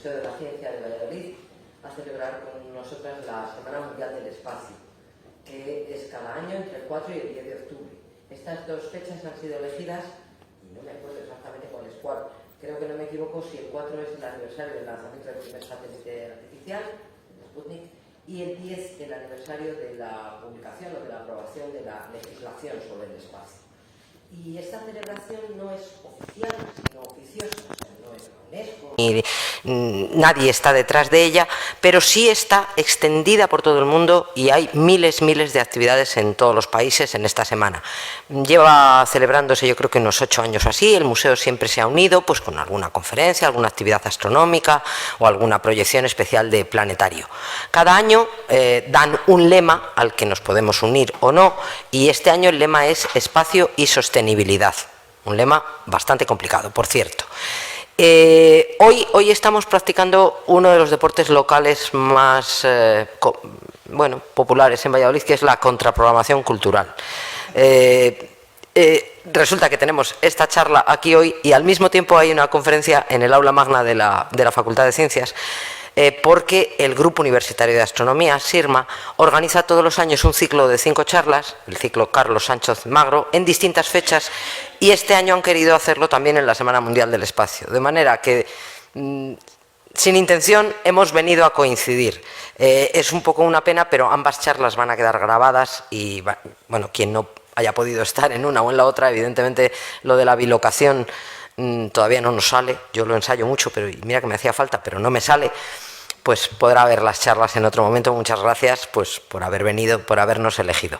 Museo de la Ciencia de Valladolid a celebrar con nosotras la Semana Mundial del Espacio, que es cada año entre el 4 y el 10 de octubre. Estas dos fechas han sido elegidas, y no me acuerdo exactamente cuál es cuál, creo que no me equivoco si el 4 es el aniversario del lanzamiento del primer satélite artificial, el Sputnik, y el 10 el aniversario de la publicación o de la aprobación de la legislación sobre el espacio. Y esta celebración no es oficial, sino oficiosa, o sea, no es la UNESCO. Y nadie está detrás de ella, pero sí está extendida por todo el mundo y hay miles de actividades en todos los países en esta semana. Lleva celebrándose yo creo que unos 8 años así, el museo siempre se ha unido pues con alguna conferencia, alguna actividad astronómica o alguna proyección especial de planetario. Cada año dan un lema al que nos podemos unir o no, y este año el lema es espacio y sostenibilidad, un lema bastante complicado, por cierto. Hoy estamos practicando uno de los deportes locales más populares en Valladolid, que es la contraprogramación cultural. Resulta que tenemos esta charla aquí hoy y al mismo tiempo hay una conferencia en el aula magna de la Facultad de Ciencias, porque el Grupo Universitario de Astronomía, SIRMA, organiza todos los años un ciclo de 5 charlas, el ciclo Carlos Sánchez Magro, en distintas fechas, y este año han querido hacerlo también en la Semana Mundial del Espacio, de manera que sin intención hemos venido a coincidir. Es un poco una pena, pero ambas charlas van a quedar grabadas y, bueno, quien no haya podido estar en una o en la otra, evidentemente lo de la bilocación todavía no nos sale, yo lo ensayo mucho, pero mira que me hacía falta, pero no me sale, pues podrá ver las charlas en otro momento. Muchas gracias pues por haber venido, por habernos elegido.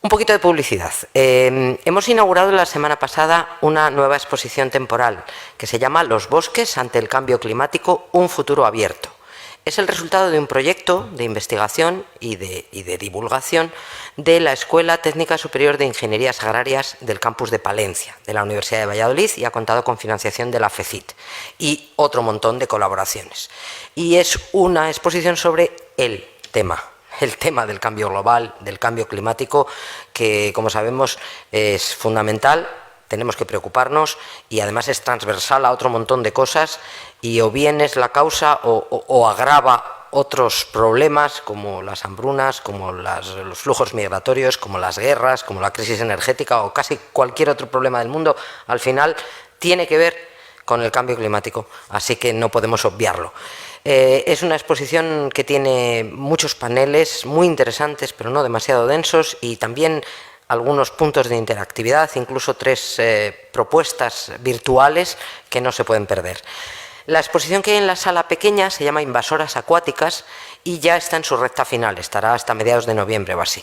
Un poquito de publicidad. Hemos inaugurado la semana pasada una nueva exposición temporal que se llama Los bosques ante el cambio climático, un futuro abierto. Es el resultado de un proyecto de investigación y de divulgación de la Escuela Técnica Superior de Ingenierías Agrarias del campus de Palencia, de la Universidad de Valladolid, y ha contado con financiación de la FECIT y otro montón de colaboraciones. Y es una exposición sobre el tema del cambio global, del cambio climático, que, como sabemos, es fundamental. Tenemos que preocuparnos y además es transversal a otro montón de cosas y o bien es la causa o agrava otros problemas como las hambrunas, como los flujos migratorios, como las guerras, como la crisis energética o casi cualquier otro problema del mundo. Al final tiene que ver con el cambio climático, así que no podemos obviarlo. Es una exposición que tiene muchos paneles muy interesantes, pero no demasiado densos, y también algunos puntos de interactividad, incluso 3 propuestas virtuales que no se pueden perder. La exposición que hay en la sala pequeña se llama Invasoras Acuáticas y ya está en su recta final, estará hasta mediados de noviembre o así.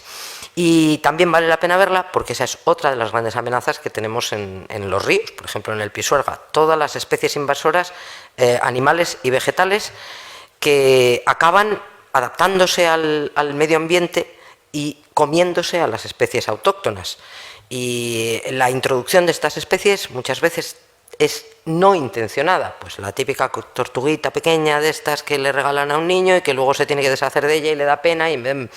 Y también vale la pena verla porque esa es otra de las grandes amenazas que tenemos en los ríos, por ejemplo en el Pisuerga. Todas las especies invasoras, animales y vegetales, que acaban adaptándose al medio ambiente y comiéndose a las especies autóctonas. Y la introducción de estas especies muchas veces es no intencionada, pues la típica tortuguita pequeña de estas que le regalan a un niño y que luego se tiene que deshacer de ella y le da pena y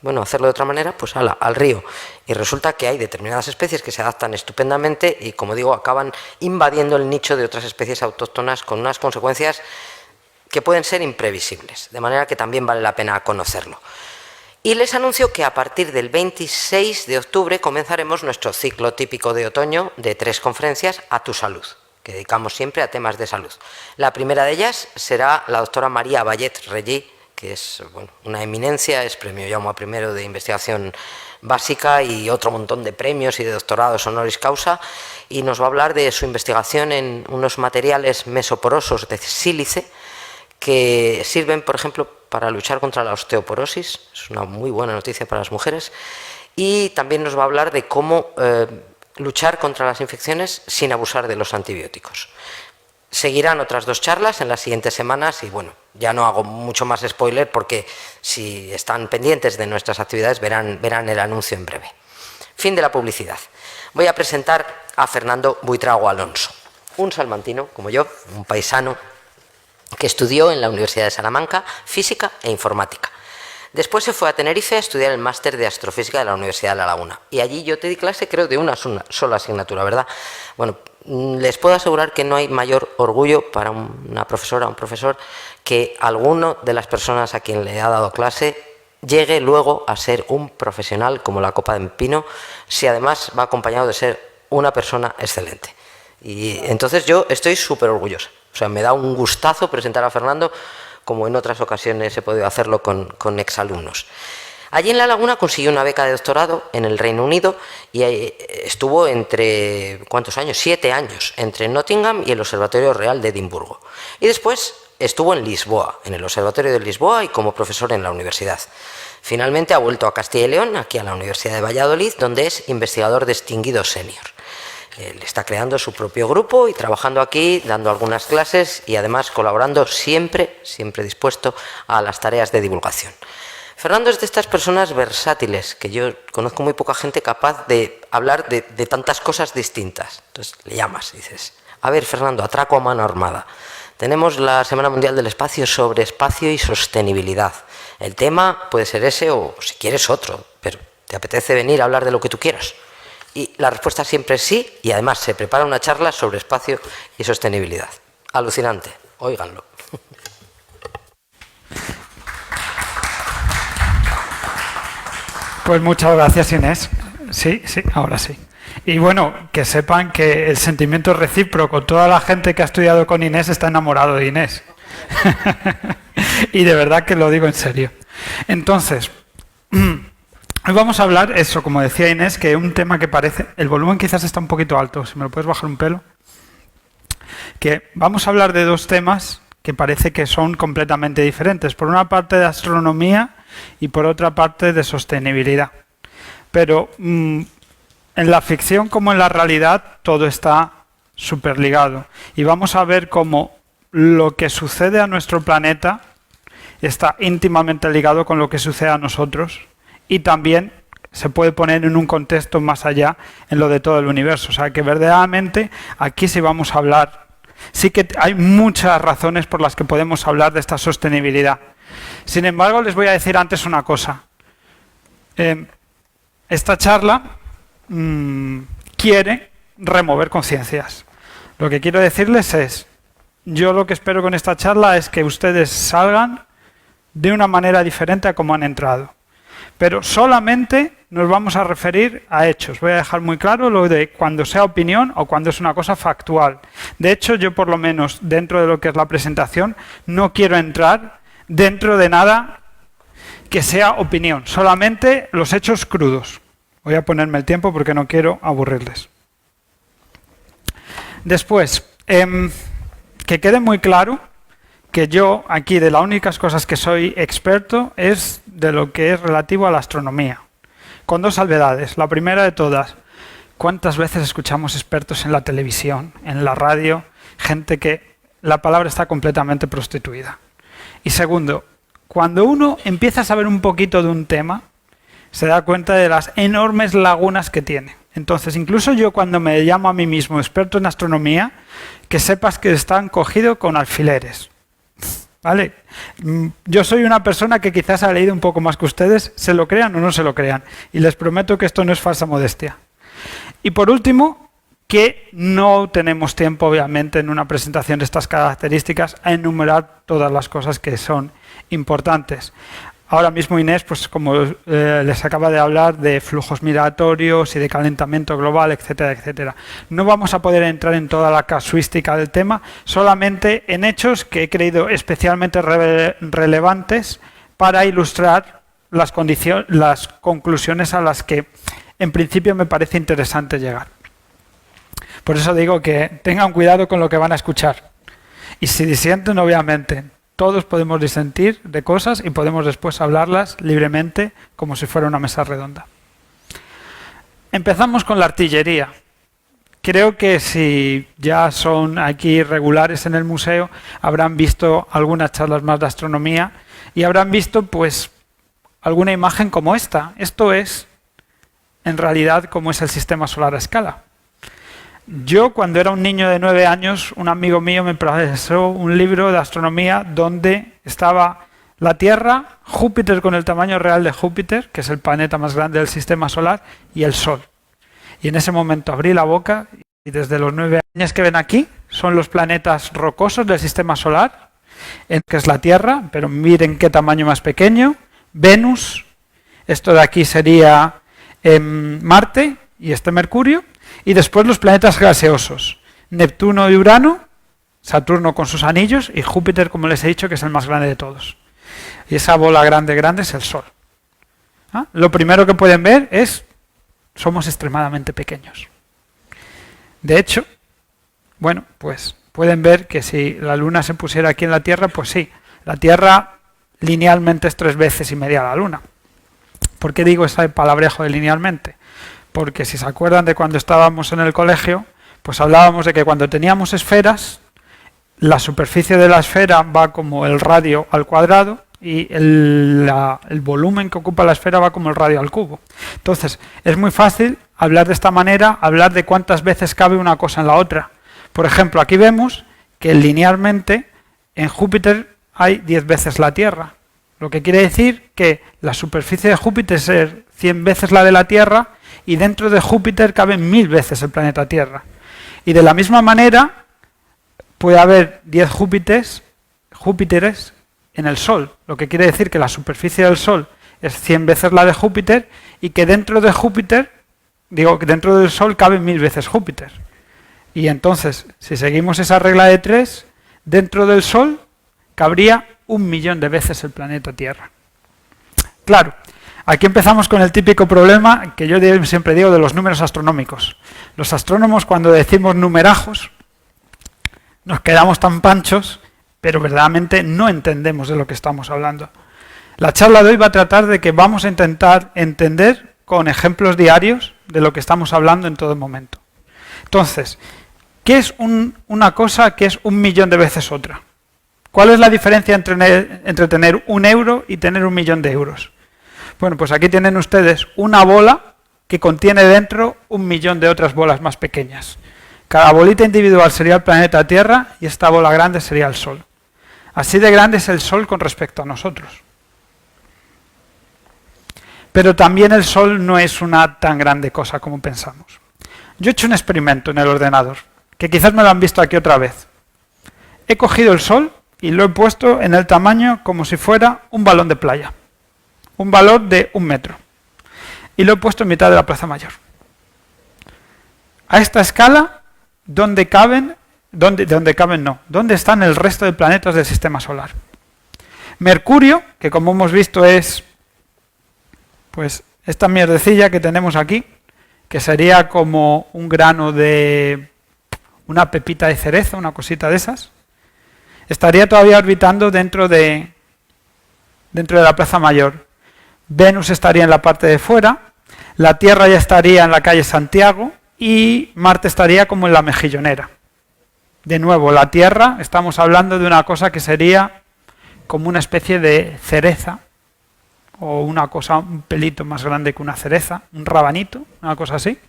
bueno, hacerlo de otra manera, pues al río. Y resulta que hay determinadas especies que se adaptan estupendamente y, como digo, acaban invadiendo el nicho de otras especies autóctonas con unas consecuencias que pueden ser imprevisibles, de manera que también vale la pena conocerlo. Y les anuncio que a partir del 26 de octubre comenzaremos nuestro ciclo típico de otoño de 3 conferencias a tu salud, que dedicamos siempre a temas de salud. La primera de ellas será la doctora María Vallet Regí, que es una eminencia, es premio Jaume I de investigación básica y otro montón de premios y de doctorados honoris causa, y nos va a hablar de su investigación en unos materiales mesoporosos de sílice que sirven, por ejemplo, para luchar contra la osteoporosis. Es una muy buena noticia para las mujeres. Y también nos va a hablar de cómo luchar contra las infecciones sin abusar de los antibióticos. Seguirán otras 2 charlas en las siguientes semanas y, bueno, ya no hago mucho más spoiler porque si están pendientes de nuestras actividades verán el anuncio en breve. Fin de la publicidad. Voy a presentar a Fernando Buitrago Alonso, un salmantino como yo, un paisano, que estudió en la Universidad de Salamanca Física e Informática. Después se fue a Tenerife a estudiar el máster de Astrofísica de la Universidad de La Laguna. Y allí yo te di clase, creo, de una sola asignatura, ¿verdad? Bueno, les puedo asegurar que no hay mayor orgullo para una profesora o un profesor que alguno de las personas a quien le ha dado clase llegue luego a ser un profesional como la copa de pino, si además va acompañado de ser una persona excelente. Y entonces yo estoy súper orgullosa. O sea, me da un gustazo presentar a Fernando, como en otras ocasiones he podido hacerlo con exalumnos. Allí en La Laguna consiguió una beca de doctorado en el Reino Unido y estuvo entre, ¿cuántos años? 7 años, entre Nottingham y el Observatorio Real de Edimburgo. Y después estuvo en Lisboa, en el Observatorio de Lisboa y como profesor en la universidad. Finalmente ha vuelto a Castilla y León, aquí a la Universidad de Valladolid, donde es investigador distinguido senior. Él está creando su propio grupo y trabajando aquí, dando algunas clases y además colaborando siempre dispuesto a las tareas de divulgación. Fernando es de estas personas versátiles, que yo conozco muy poca gente capaz de hablar de tantas cosas distintas. Entonces le llamas y dices, a ver Fernando, atraco a mano armada. Tenemos la Semana Mundial del Espacio sobre espacio y sostenibilidad. El tema puede ser ese o si quieres otro, pero ¿te apetece venir a hablar de lo que tú quieras? Y la respuesta siempre es sí, y además se prepara una charla sobre espacio y sostenibilidad. Alucinante, óiganlo. Pues muchas gracias, Inés. Sí, ahora sí. Y bueno, que sepan que el sentimiento es recíproco. Toda la gente que ha estudiado con Inés está enamorado de Inés. Y de verdad que lo digo en serio. Entonces, hoy vamos a hablar, eso, como decía Inés, que un tema que parece... El volumen quizás está un poquito alto, si me lo puedes bajar un pelo. Que vamos a hablar de dos temas que parece que son completamente diferentes. Por una parte de astronomía y por otra parte de sostenibilidad. Pero en la ficción como en la realidad todo está súper ligado. Y vamos a ver cómo lo que sucede a nuestro planeta está íntimamente ligado con lo que sucede a nosotros y también se puede poner en un contexto más allá en lo de todo el universo. O sea que verdaderamente aquí sí vamos a hablar. Sí que hay muchas razones por las que podemos hablar de esta sostenibilidad. Sin embargo, les voy a decir antes una cosa. Esta charla quiere remover conciencias. Lo que quiero decirles es, yo lo que espero con esta charla es que ustedes salgan de una manera diferente a como han entrado. Pero solamente nos vamos a referir a hechos. Voy a dejar muy claro lo de cuando sea opinión o cuando es una cosa factual. De hecho, yo por lo menos dentro de lo que es la presentación no quiero entrar dentro de nada que sea opinión, solamente los hechos crudos. Voy a ponerme el tiempo porque no quiero aburrirles. Después, que quede muy claro que yo aquí de las únicas cosas que soy experto es de lo que es relativo a la astronomía. Con dos salvedades. La primera de todas, ¿cuántas veces escuchamos expertos en la televisión, en la radio, gente que la palabra está completamente prostituida? Y segundo, cuando uno empieza a saber un poquito de un tema, se da cuenta de las enormes lagunas que tiene. Entonces, incluso yo cuando me llamo a mí mismo experto en astronomía, que sepas que están cogidos con alfileres. ¿Vale? Yo soy una persona que quizás ha leído un poco más que ustedes, se lo crean o no se lo crean. Y les prometo que esto no es falsa modestia. Y por último, que no tenemos tiempo, obviamente, en una presentación de estas características, a enumerar todas las cosas que son importantes. Ahora mismo Inés, pues como les acaba de hablar de flujos migratorios y de calentamiento global, etcétera, etcétera. No vamos a poder entrar en toda la casuística del tema, solamente en hechos que he creído especialmente relevantes para ilustrar las conclusiones a las que en principio me parece interesante llegar. Por eso digo que tengan cuidado con lo que van a escuchar. Y si disienten, obviamente, todos podemos disentir de cosas y podemos después hablarlas libremente como si fuera una mesa redonda. Empezamos con la artillería. Creo que si ya son aquí regulares en el museo, habrán visto algunas charlas más de astronomía y habrán visto pues alguna imagen como esta. Esto es, en realidad, como es el sistema solar a escala. Yo, cuando era un niño de 9 años, un amigo mío me pasó un libro de astronomía donde estaba la Tierra, Júpiter con el tamaño real de Júpiter, que es el planeta más grande del sistema solar, y el Sol. Y en ese momento abrí la boca y y desde los 9 años que ven aquí son los planetas rocosos del sistema solar, que es la Tierra, pero miren qué tamaño más pequeño. Venus, esto de aquí sería Marte y Mercurio, y después los planetas gaseosos, Neptuno y Urano, Saturno con sus anillos y Júpiter, como les he dicho, que es el más grande de todos. Y esa bola grande es el Sol. ¿Ah? Lo primero que pueden ver es, somos extremadamente pequeños. De hecho, bueno, pues pueden ver que si la Luna se pusiera aquí en la Tierra, pues sí, la Tierra linealmente es 3 veces y media la Luna. ¿Por qué digo ese palabrejo de linealmente? Porque si se acuerdan de cuando estábamos en el colegio, pues hablábamos de que cuando teníamos esferas, la superficie de la esfera va como el radio al cuadrado y el volumen que ocupa la esfera va como el radio al cubo. Entonces, es muy fácil hablar de esta manera, hablar de cuántas veces cabe una cosa en la otra. Por ejemplo, aquí vemos que linealmente en Júpiter hay 10 veces la Tierra, lo que quiere decir que la superficie de Júpiter es 100 veces la de la Tierra y dentro de Júpiter cabe 1000 veces el planeta Tierra. Y de la misma manera puede haber 10 Júpiteres en el Sol, lo que quiere decir que la superficie del Sol es 100 veces la de Júpiter y que dentro de Júpiter, digo que dentro del Sol cabe 1000 veces Júpiter. Y entonces, si seguimos esa regla de 3, dentro del Sol cabría 1.000.000 de veces el planeta Tierra. Claro, aquí empezamos con el típico problema que yo siempre digo de los números astronómicos. Los astrónomos, cuando decimos numerajos, nos quedamos tan panchos, pero verdaderamente no entendemos de lo que estamos hablando. La charla de hoy va a tratar de que vamos a intentar entender con ejemplos diarios de lo que estamos hablando en todo momento. Entonces, ¿qué es una cosa que es 1.000.000 de veces otra? ¿Cuál es la diferencia entre tener 1 euro y tener 1.000.000 de euros? Bueno, pues aquí tienen ustedes una bola que contiene dentro 1.000.000 de otras bolas más pequeñas. Cada bolita individual sería el planeta Tierra y esta bola grande sería el Sol. Así de grande es el Sol con respecto a nosotros. Pero también el Sol no es una tan grande cosa como pensamos. Yo he hecho un experimento en el ordenador, que quizás me lo han visto aquí otra vez. He cogido el Sol y lo he puesto en el tamaño como si fuera un balón de playa. Un balón de 1 metro. Y lo he puesto en mitad de la Plaza Mayor. A esta escala, ¿dónde están el resto de planetas del sistema solar? Mercurio, que como hemos visto es pues esta mierdecilla que tenemos aquí, que sería como un grano de una pepita de cereza, una cosita de esas, estaría todavía orbitando dentro de la Plaza Mayor. Venus estaría en la parte de fuera, la Tierra ya estaría en la calle Santiago y Marte estaría como en la Mejillonera. De nuevo, la Tierra, estamos hablando de una cosa que sería como una especie de cereza, o una cosa un pelito más grande que una cereza, un rabanito, una cosa así.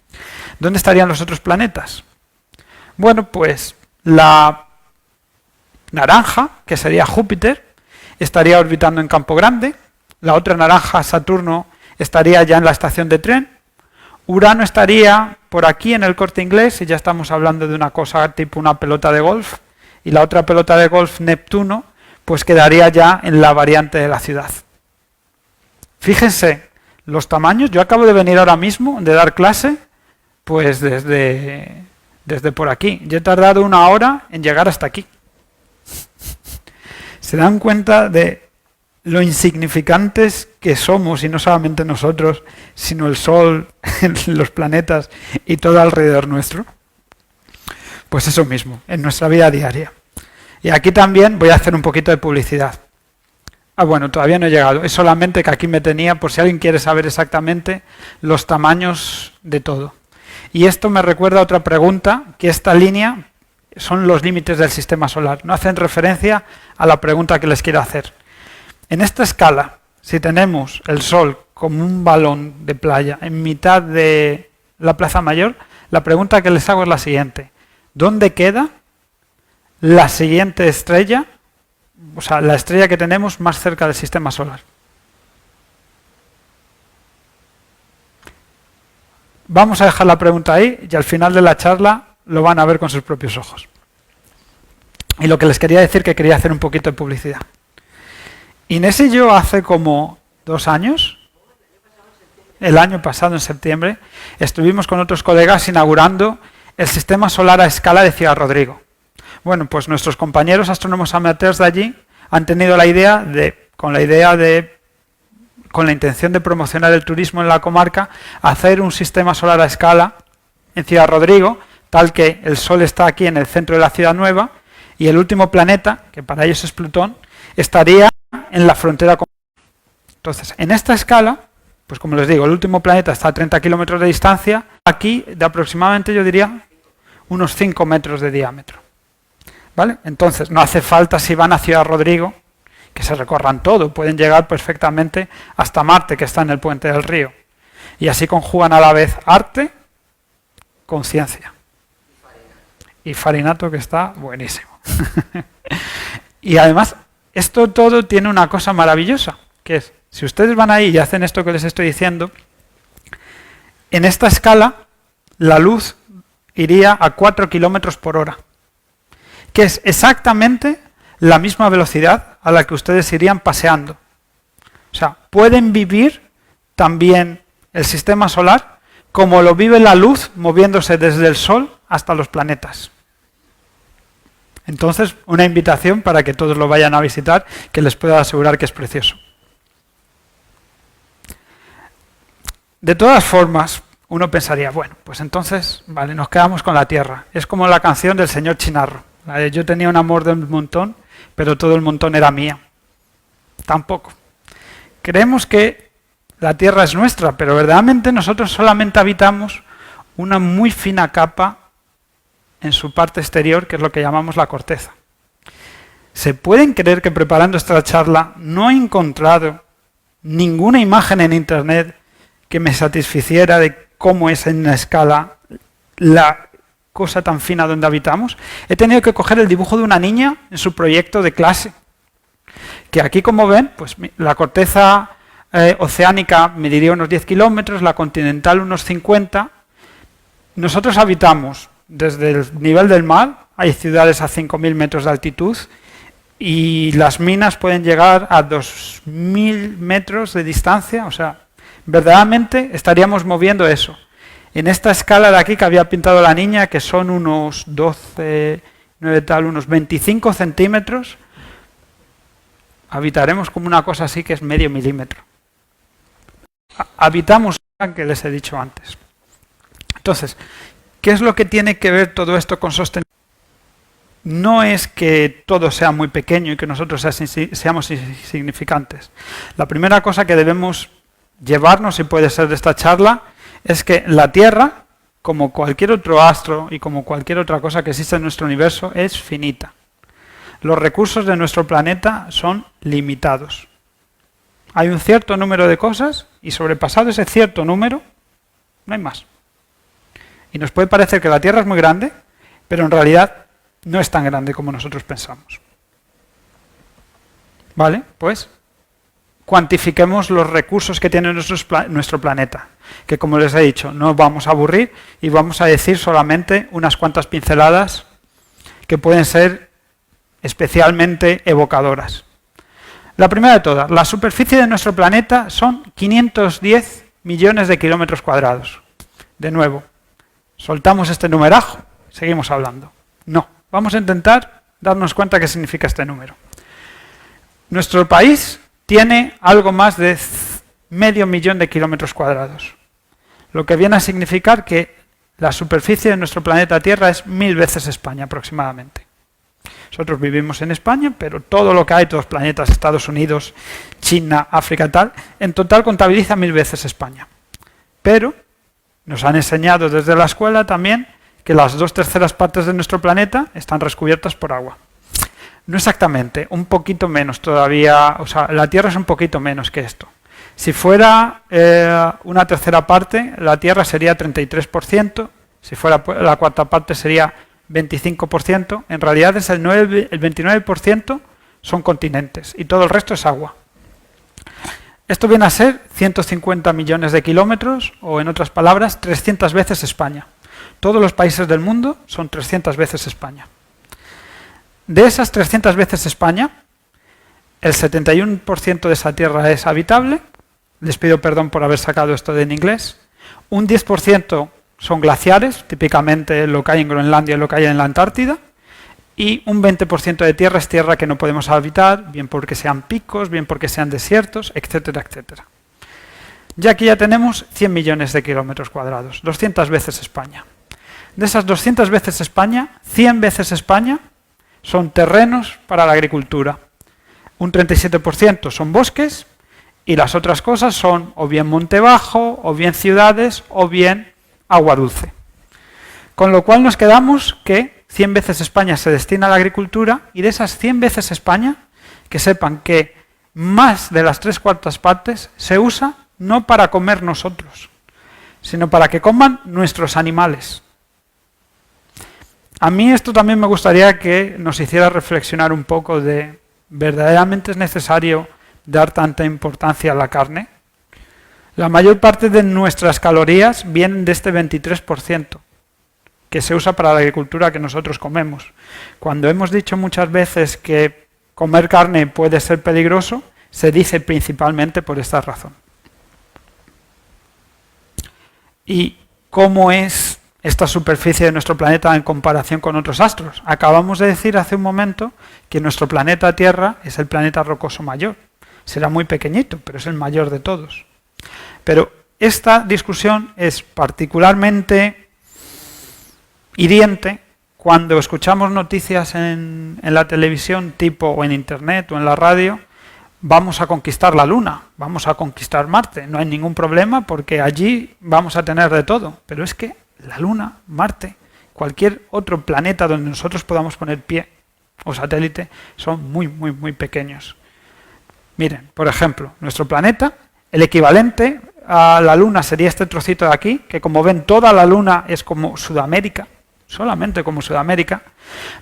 ¿Dónde estarían los otros planetas? Bueno, pues la naranja, que sería Júpiter, estaría orbitando en Campo Grande. La otra naranja, Saturno, estaría ya en la estación de tren. Urano estaría por aquí en el Corte Inglés, y ya estamos hablando de una cosa tipo una pelota de golf. Y la otra pelota de golf, Neptuno, pues quedaría ya en la variante de la ciudad. Fíjense los tamaños. Yo acabo de venir ahora mismo de dar clase, pues desde por aquí. Yo he tardado 1 hora en llegar hasta aquí. ¿Se dan cuenta de lo insignificantes que somos, y no solamente nosotros, sino el Sol, los planetas y todo alrededor nuestro? Pues eso mismo, en nuestra vida diaria. Y aquí también voy a hacer un poquito de publicidad. Bueno, todavía no he llegado, es solamente que aquí me tenía, por si alguien quiere saber exactamente los tamaños de todo. Y esto me recuerda a otra pregunta, que esta línea son los límites del sistema solar. No hacen referencia a la pregunta que les quiero hacer. En esta escala, si tenemos el Sol como un balón de playa en mitad de la Plaza Mayor, la pregunta que les hago es la siguiente. ¿Dónde queda la siguiente estrella? O sea, la estrella que tenemos más cerca del sistema solar. Vamos a dejar la pregunta ahí y al final de la charla lo van a ver con sus propios ojos. Y lo que les quería decir, que quería hacer un poquito de publicidad. Inés y yo hace como 2 años, el año pasado en septiembre, estuvimos con otros colegas inaugurando el sistema solar a escala de Ciudad Rodrigo. Bueno, pues nuestros compañeros astrónomos amateurs de allí han tenido la idea con la intención de promocionar el turismo en la comarca, hacer un sistema solar a escala en Ciudad Rodrigo, tal que el Sol está aquí en el centro de la ciudad nueva y el último planeta, que para ellos es Plutón, estaría en la frontera con... Entonces, en esta escala, pues como les digo, el último planeta está a 30 kilómetros de distancia, aquí de aproximadamente, yo diría, unos 5 metros de diámetro. ¿Vale? Entonces, no hace falta, si van a Ciudad Rodrigo, que se recorran todo, pueden llegar perfectamente hasta Marte, que está en el puente del río. Y así conjugan a la vez arte con ciencia. Y farinato, que está buenísimo. Y además, esto todo tiene una cosa maravillosa, que es, si ustedes van ahí y hacen esto que les estoy diciendo, en esta escala la luz iría a 4 kilómetros por hora, que es exactamente la misma velocidad a la que ustedes irían paseando. O sea, pueden vivir también el sistema solar como lo vive la luz moviéndose desde el Sol hasta los planetas. Entonces, una invitación para que todos lo vayan a visitar, que les puedo asegurar que es precioso. De todas formas, uno pensaría, bueno, pues entonces, vale, nos quedamos con la Tierra. Es como la canción del señor Chinarro. La de yo tenía un amor del montón, pero todo el montón era mía. Tampoco. Creemos que la Tierra es nuestra, pero verdaderamente nosotros solamente habitamos una muy fina capa en su parte exterior, que es lo que llamamos la corteza. ¿Se pueden creer que preparando esta charla no he encontrado ninguna imagen en Internet que me satisficiera de cómo es en una escala la cosa tan fina donde habitamos? He tenido que coger el dibujo de una niña en su proyecto de clase, que aquí, como ven, pues la corteza oceánica mediría unos 10 kilómetros, la continental unos 50. Nosotros habitamos desde el nivel del mar, hay ciudades a 5.000 metros de altitud, y las minas pueden llegar a 2.000 metros de distancia. O sea, verdaderamente estaríamos moviendo eso. En esta escala de aquí que había pintado la niña, que son unos 25 centímetros, habitaremos como una cosa así que es medio milímetro. Habitamos que les he dicho antes. Entonces, ¿qué es lo que tiene que ver todo esto con sostenibilidad? No es que todo sea muy pequeño y que nosotros seamos insignificantes. La primera cosa que debemos llevarnos, y puede ser de esta charla, es que la Tierra, como cualquier otro astro y como cualquier otra cosa que existe en nuestro universo, es finita. Los recursos de nuestro planeta son limitados. Hay un cierto número de cosas y sobrepasado ese cierto número, no hay más. Y nos puede parecer que la Tierra es muy grande, pero en realidad no es tan grande como nosotros pensamos. ¿Vale? Pues cuantifiquemos los recursos que tiene nuestro planeta, que como les he dicho, no vamos a aburrir y vamos a decir solamente unas cuantas pinceladas que pueden ser especialmente evocadoras. La primera de todas, la superficie de nuestro planeta son 510 millones de kilómetros cuadrados. De nuevo, soltamos este numerajo, seguimos hablando. No, vamos a intentar darnos cuenta qué significa este número. Nuestro país tiene algo más de medio millón de kilómetros cuadrados, lo que viene a significar que la superficie de nuestro planeta Tierra es 1000 veces España aproximadamente. Nosotros vivimos en España, pero todo lo que hay, todos los planetas, Estados Unidos, China, África, tal, en total contabiliza 1000 veces España. Pero nos han enseñado desde la escuela también que las 2/3 partes de nuestro planeta están recubiertas por agua. No exactamente, un poquito menos todavía, o sea, la Tierra es un poquito menos que esto. Si fuera una tercera parte, la Tierra sería 33%, si fuera la cuarta parte sería 25%, en realidad es el 29% son continentes y todo el resto es agua. Esto viene a ser 150 millones de kilómetros, o en otras palabras, 300 veces España. Todos los países del mundo son 300 veces España. De esas 300 veces España, el 71% de esa tierra es habitable. Les pido perdón por haber sacado esto en inglés. Un 10% son glaciares, típicamente lo que hay en Groenlandia y lo que hay en la Antártida. Y un 20% de tierra es tierra que no podemos habitar, bien porque sean picos, bien porque sean desiertos, etcétera, etcétera. Ya aquí ya tenemos 100 millones de kilómetros cuadrados, 200 veces España. De esas 200 veces España, 100 veces España son terrenos para la agricultura. Un 37% son bosques y las otras cosas son o bien monte bajo, o bien ciudades, o bien agua dulce. Con lo cual nos quedamos que 100 veces España se destina a la agricultura y de esas 100 veces España, que sepan que más de las 3/4 partes se usa no para comer nosotros, sino para que coman nuestros animales. A mí esto también me gustaría que nos hiciera reflexionar un poco de ¿verdaderamente es necesario dar tanta importancia a la carne? La mayor parte de nuestras calorías vienen de este 23% que se usa para la agricultura que nosotros comemos. Cuando hemos dicho muchas veces que comer carne puede ser peligroso, se dice principalmente por esta razón. ¿Y cómo es esta superficie de nuestro planeta en comparación con otros astros? Acabamos de decir hace un momento que nuestro planeta Tierra es el planeta rocoso mayor. Será muy pequeñito, pero es el mayor de todos. Pero esta discusión es particularmente hiriente cuando escuchamos noticias en la televisión tipo o en internet o en la radio. Vamos a conquistar la Luna, vamos a conquistar Marte, no hay ningún problema porque allí vamos a tener de todo. Pero es que la Luna, Marte, cualquier otro planeta donde nosotros podamos poner pie o satélite son muy, muy, muy pequeños. Miren, por ejemplo, nuestro planeta, el equivalente a la Luna sería este trocito de aquí, que como ven toda la Luna es como Sudamérica, solamente como Sudamérica.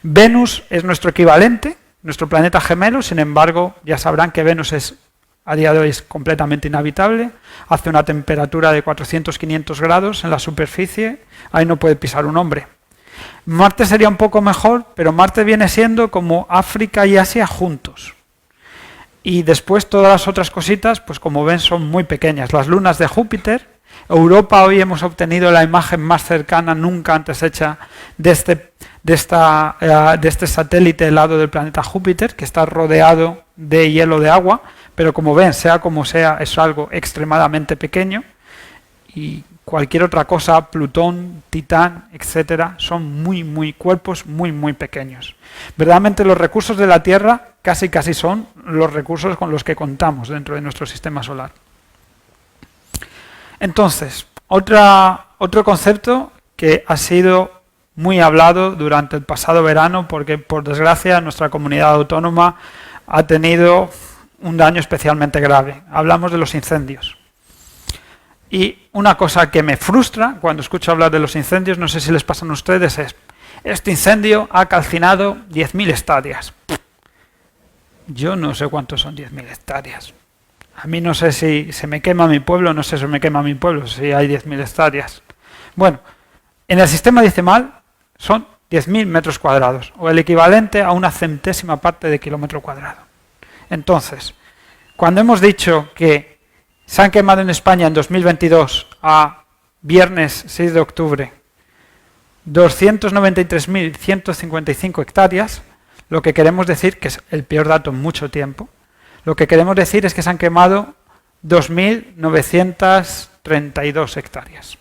Venus es nuestro equivalente, nuestro planeta gemelo, sin embargo, ya sabrán que Venus a día de hoy es completamente inhabitable, hace una temperatura de 400-500 grados en la superficie, ahí no puede pisar un hombre. Marte sería un poco mejor, pero Marte viene siendo como África y Asia juntos. Y después todas las otras cositas, pues como ven, son muy pequeñas. Las lunas de Júpiter, Europa hoy hemos obtenido la imagen más cercana nunca antes hecha de este satélite helado del planeta Júpiter, que está rodeado de hielo de agua, pero como ven, sea como sea, es algo extremadamente pequeño y cualquier otra cosa, Plutón, Titán, etcétera, son cuerpos muy, muy pequeños. Verdaderamente los recursos de la Tierra casi son los recursos con los que contamos dentro de nuestro sistema solar. Entonces, otro concepto que ha sido muy hablado durante el pasado verano, porque por desgracia nuestra comunidad autónoma ha tenido un daño especialmente grave. Hablamos de los incendios. Y una cosa que me frustra cuando escucho hablar de los incendios, no sé si les pasan a ustedes, es: este incendio ha calcinado 10.000 hectáreas. Yo no sé cuántos son 10.000 hectáreas. A mí no sé si se me quema mi pueblo, no sé si me quema mi pueblo, si hay 10.000 hectáreas. Bueno, en el sistema decimal son 10.000 metros cuadrados, o el equivalente a una centésima parte de kilómetro cuadrado. Entonces, cuando hemos dicho que se han quemado en España en 2022, a viernes 6 de octubre, 293.155 hectáreas, lo que queremos decir, que es el peor dato en mucho tiempo, lo que queremos decir es que se han quemado 2.932 hectáreas.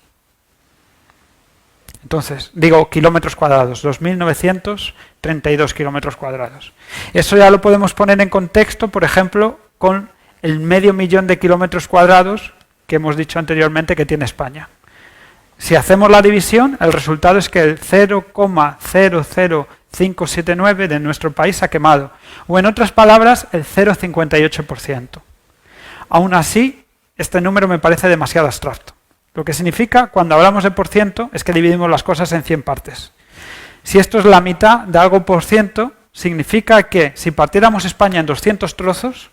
Entonces, digo kilómetros cuadrados, 2.932 kilómetros cuadrados. Eso ya lo podemos poner en contexto, por ejemplo, con el 500.000 de kilómetros cuadrados que hemos dicho anteriormente que tiene España. Si hacemos la división, el resultado es que el 0,00579 de nuestro país se ha quemado, o en otras palabras, el 0,58%. Aún así, este número me parece demasiado abstracto. Lo que significa, cuando hablamos de por ciento, es que dividimos las cosas en 100 partes. Si esto es la mitad de algo por ciento, significa que si partiéramos España en 200 trozos,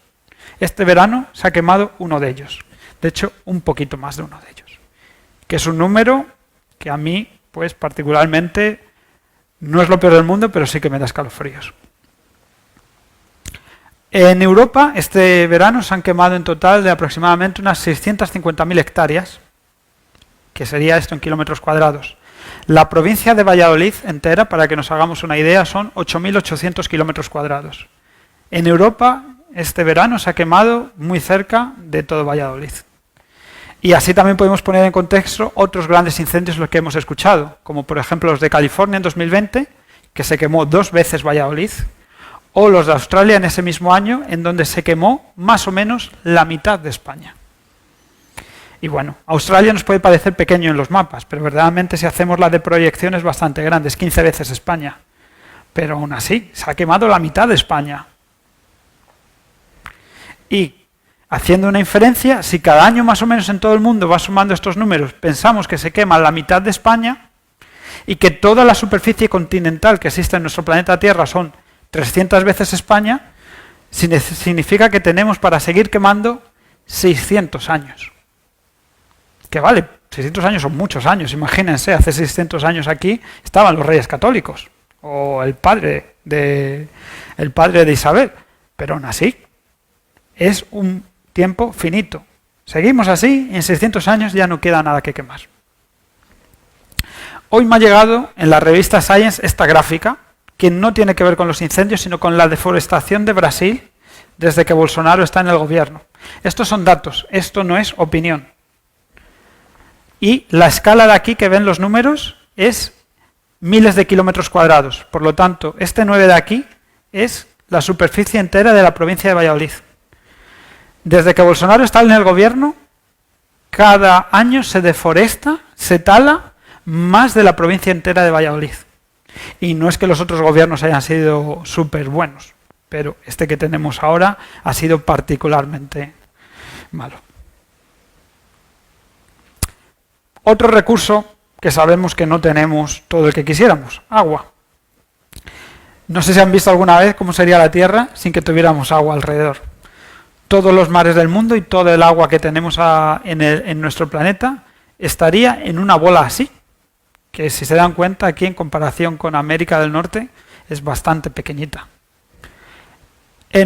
este verano se ha quemado uno de ellos. De hecho, un poquito más de uno de ellos. Que es un número que a mí pues particularmente no es lo peor del mundo, pero sí que me da escalofríos. En Europa, este verano se han quemado en total de aproximadamente unas 650.000 hectáreas, que sería esto en kilómetros cuadrados. La provincia de Valladolid entera, para que nos hagamos una idea, son 8.800 kilómetros cuadrados. En Europa, este verano se ha quemado muy cerca de todo Valladolid. Y así también podemos poner en contexto otros grandes incendios los que hemos escuchado, como por ejemplo los de California en 2020, que se quemó 2 veces Valladolid, o los de Australia en ese mismo año, en donde se quemó más o menos la mitad de España. Y bueno, Australia nos puede parecer pequeño en los mapas, pero verdaderamente si hacemos la de proyección es bastante grande, es 15 veces España. Pero aún así, se ha quemado la mitad de España. Y haciendo una inferencia, si cada año más o menos en todo el mundo va sumando estos números, pensamos que se quema la mitad de España y que toda la superficie continental que existe en nuestro planeta Tierra son 300 veces España, significa que tenemos para seguir quemando 600 años. Que vale, 600 años son muchos años, imagínense, hace 600 años aquí estaban los reyes católicos, o el padre de Isabel, pero aún así es un tiempo finito. Seguimos así y en 600 años ya no queda nada que quemar. Hoy me ha llegado en la revista Science esta gráfica, que no tiene que ver con los incendios, sino con la deforestación de Brasil desde que Bolsonaro está en el gobierno. Estos son datos, esto no es opinión. Y la escala de aquí que ven los números es miles de kilómetros cuadrados. Por lo tanto, este 9 de aquí es la superficie entera de la provincia de Valladolid. Desde que Bolsonaro está en el gobierno, cada año se deforesta, se tala más de la provincia entera de Valladolid. Y no es que los otros gobiernos hayan sido súper buenos, pero este que tenemos ahora ha sido particularmente malo. Otro recurso que sabemos que no tenemos todo el que quisiéramos, agua. No sé si han visto alguna vez cómo sería la Tierra sin que tuviéramos agua alrededor. Todos los mares del mundo y todo el agua que tenemos en nuestro planeta estaría en una bola así, que si se dan cuenta aquí en comparación con América del Norte es bastante pequeñita.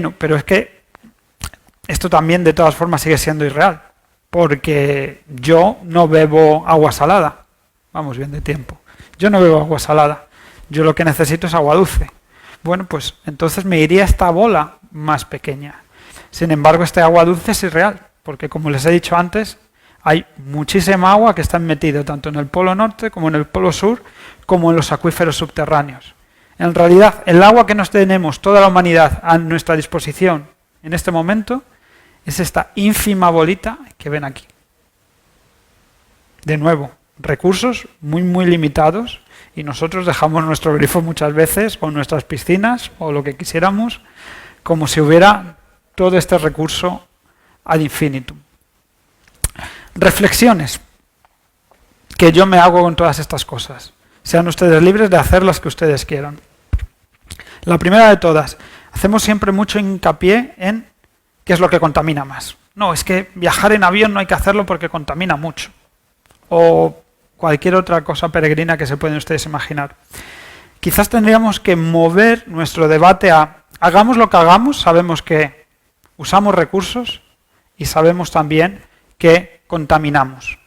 No, pero es que esto también de todas formas sigue siendo irreal, porque yo no bebo agua salada, vamos bien de tiempo, yo no bebo agua salada, yo lo que necesito es agua dulce. Bueno, pues entonces me iría a esta bola más pequeña. Sin embargo, este agua dulce es irreal, porque como les he dicho antes, hay muchísima agua que está metida tanto en el polo norte como en el polo sur, como en los acuíferos subterráneos. En realidad, el agua que nos tenemos toda la humanidad a nuestra disposición en este momento es esta ínfima bolita que ven aquí. De nuevo, recursos muy, muy limitados y nosotros dejamos nuestro grifo muchas veces o nuestras piscinas o lo que quisiéramos como si hubiera todo este recurso ad infinitum. Reflexiones que yo me hago con todas estas cosas. Sean ustedes libres de hacer las que ustedes quieran. La primera de todas, hacemos siempre mucho hincapié en qué es lo que contamina más. No, es que viajar en avión no hay que hacerlo porque contamina mucho. O cualquier otra cosa peregrina que se pueden ustedes imaginar. Quizás tendríamos que mover nuestro debate a hagamos lo que hagamos, sabemos que usamos recursos y sabemos también que contaminamos.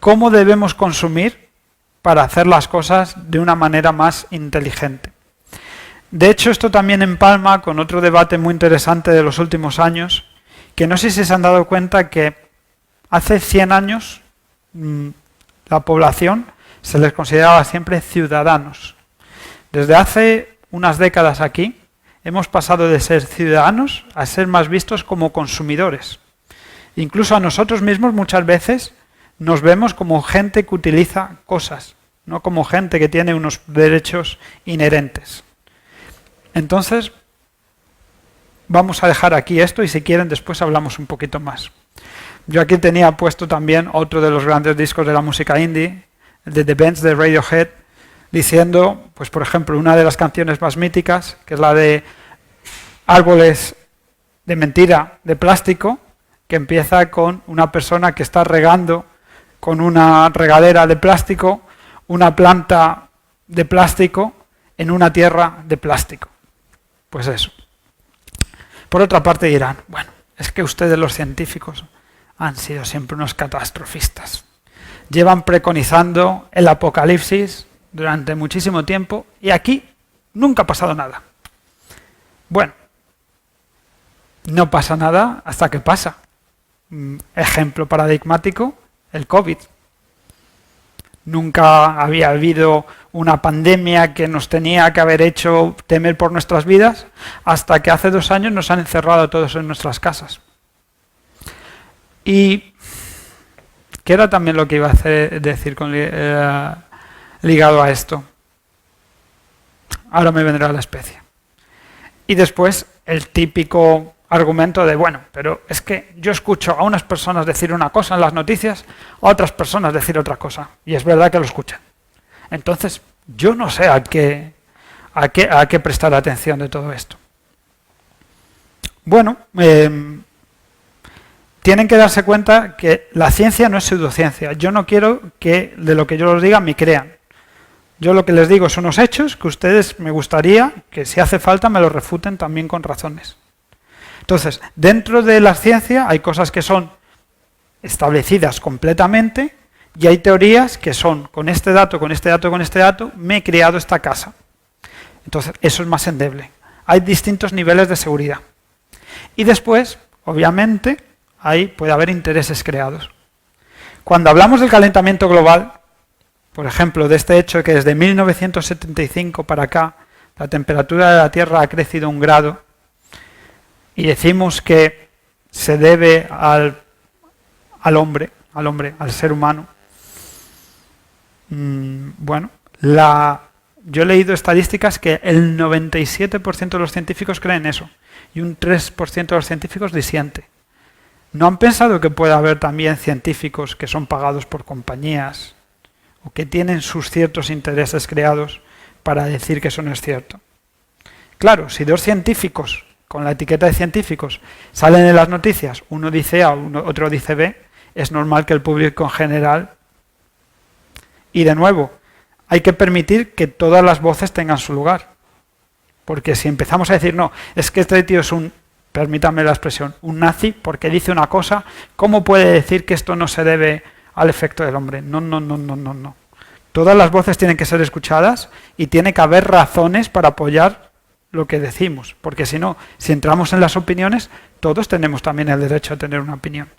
¿Cómo debemos consumir para hacer las cosas de una manera más inteligente? De hecho, esto también empalma con otro debate muy interesante de los últimos años, que no sé si se han dado cuenta que hace 100 años la población se les consideraba siempre ciudadanos. Desde hace unas décadas aquí hemos pasado de ser ciudadanos a ser más vistos como consumidores. Incluso a nosotros mismos muchas veces nos vemos como gente que utiliza cosas, no como gente que tiene unos derechos inherentes. Entonces, vamos a dejar aquí esto y si quieren después hablamos un poquito más. Yo aquí tenía puesto también otro de los grandes discos de la música indie, el de The Bends de Radiohead, diciendo, pues por ejemplo, una de las canciones más míticas, que es la de Árboles de mentira de plástico, que empieza con una persona que está regando con una regadera de plástico, una planta de plástico en una tierra de plástico. Pues eso. Por otra parte dirán, bueno, es que ustedes los científicos han sido siempre unos catastrofistas. Llevan preconizando el apocalipsis durante muchísimo tiempo y aquí nunca ha pasado nada. Bueno, no pasa nada hasta que pasa. Ejemplo paradigmático, el COVID. Nunca había habido una pandemia que nos tenía que haber hecho temer por nuestras vidas hasta que hace 2 años nos han encerrado a todos en nuestras casas. Y ¿qué era también lo que iba a decir ligado a esto? Ahora me vendrá la especie. Y después el típico argumento de, bueno, pero es que yo escucho a unas personas decir una cosa en las noticias, a otras personas decir otra cosa. Y es verdad que lo escuchan. Entonces, yo no sé a qué prestar atención de todo esto. Bueno, tienen que darse cuenta que la ciencia no es pseudociencia. Yo no quiero que de lo que yo les diga me crean. Yo lo que les digo son unos hechos que ustedes me gustaría que si hace falta me los refuten también con razones. Entonces, dentro de la ciencia hay cosas que son establecidas completamente y hay teorías que son con este dato, con este dato, con este dato, me he creado esta casa. Entonces, eso es más endeble. Hay distintos niveles de seguridad. Y después, obviamente, ahí puede haber intereses creados. Cuando hablamos del calentamiento global, por ejemplo, de este hecho que desde 1975 para acá la temperatura de la Tierra ha crecido 1 grado, y decimos que se debe al hombre, al ser humano. Bueno, yo he leído estadísticas que el 97% de los científicos creen eso y un 3% de los científicos disiente. ¿No han pensado que puede haber también científicos que son pagados por compañías o que tienen sus ciertos intereses creados para decir que eso no es cierto? Claro, si 2 científicos con la etiqueta de científicos salen en las noticias, uno dice A, otro dice B, es normal que el público en general... Y de nuevo, hay que permitir que todas las voces tengan su lugar. Porque si empezamos a decir, no, es que este tío es permítanme la expresión, un nazi porque dice una cosa, ¿cómo puede decir que esto no se debe al efecto del hombre? No, no, no, no, no, no. Todas las voces tienen que ser escuchadas y tiene que haber razones para apoyar lo que decimos, porque si no, si entramos en las opiniones, todos tenemos también el derecho a tener una opinión.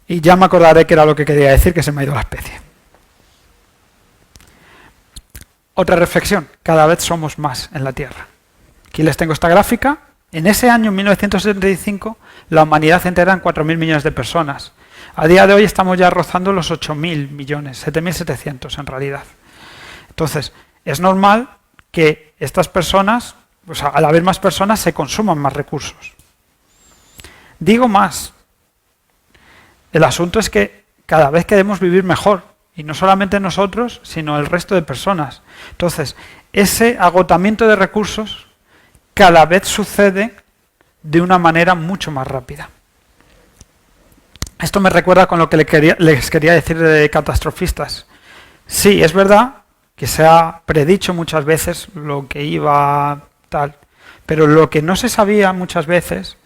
Y ya me acordaré que era lo que quería decir, que se me ha ido la especie. Otra reflexión, cada vez somos más en la Tierra. Aquí les tengo esta gráfica. En ese año, 1975, la humanidad entera eran 4.000 millones de personas. A día de hoy estamos ya rozando los 8.000 millones, 7.700 en realidad. Entonces, es normal que estas personas, o sea, al haber más personas, se consuman más recursos. Digo más, el asunto es que cada vez queremos vivir mejor, y no solamente nosotros, sino el resto de personas. Entonces, ese agotamiento de recursos cada vez sucede de una manera mucho más rápida. Esto me recuerda con lo que les quería decir de catastrofistas. Sí, es verdad que se ha predicho muchas veces lo que iba tal, pero lo que no se sabía muchas veces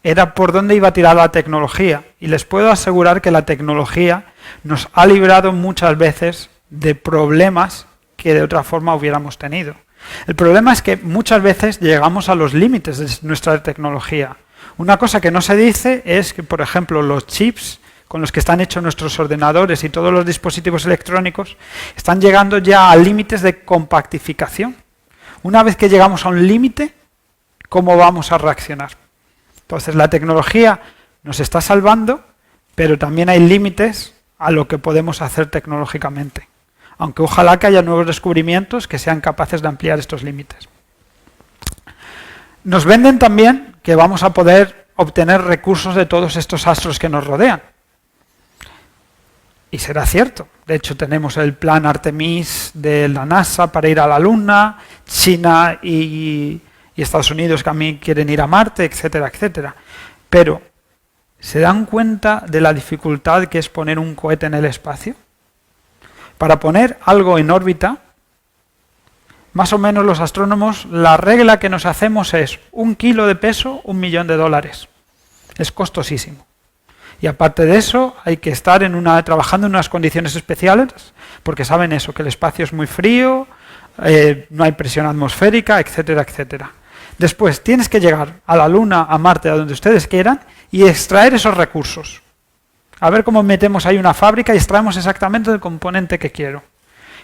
era por dónde iba a tirar la tecnología. Y les puedo asegurar que la tecnología nos ha librado muchas veces de problemas que de otra forma hubiéramos tenido. El problema es que muchas veces llegamos a los límites de nuestra tecnología. Una cosa que no se dice es que, por ejemplo, los chips con los que están hechos nuestros ordenadores y todos los dispositivos electrónicos están llegando ya a límites de compactificación. Una vez que llegamos a un límite, ¿cómo vamos a reaccionar? Entonces, la tecnología nos está salvando, pero también hay límites a lo que podemos hacer tecnológicamente. Aunque ojalá que haya nuevos descubrimientos que sean capaces de ampliar estos límites. Nos venden también que vamos a poder obtener recursos de todos estos astros que nos rodean. Y será cierto. De hecho, tenemos el plan Artemis de la NASA para ir a la Luna, China y Estados Unidos que a mí quieren ir a Marte, etcétera, etcétera. Pero ¿Se dan cuenta de la dificultad que es poner un cohete en el espacio? Para poner algo en órbita, más o menos los astrónomos, la regla que nos hacemos es 1 kilo de peso, $1.000.000. Es costosísimo. Y aparte de eso, hay que estar trabajando en unas condiciones especiales, porque saben eso, que el espacio es muy frío, no hay presión atmosférica, etcétera, etcétera. Después, tienes que llegar a la Luna, a Marte, a donde ustedes quieran, y extraer esos recursos. A ver cómo metemos ahí una fábrica y extraemos exactamente el componente que quiero.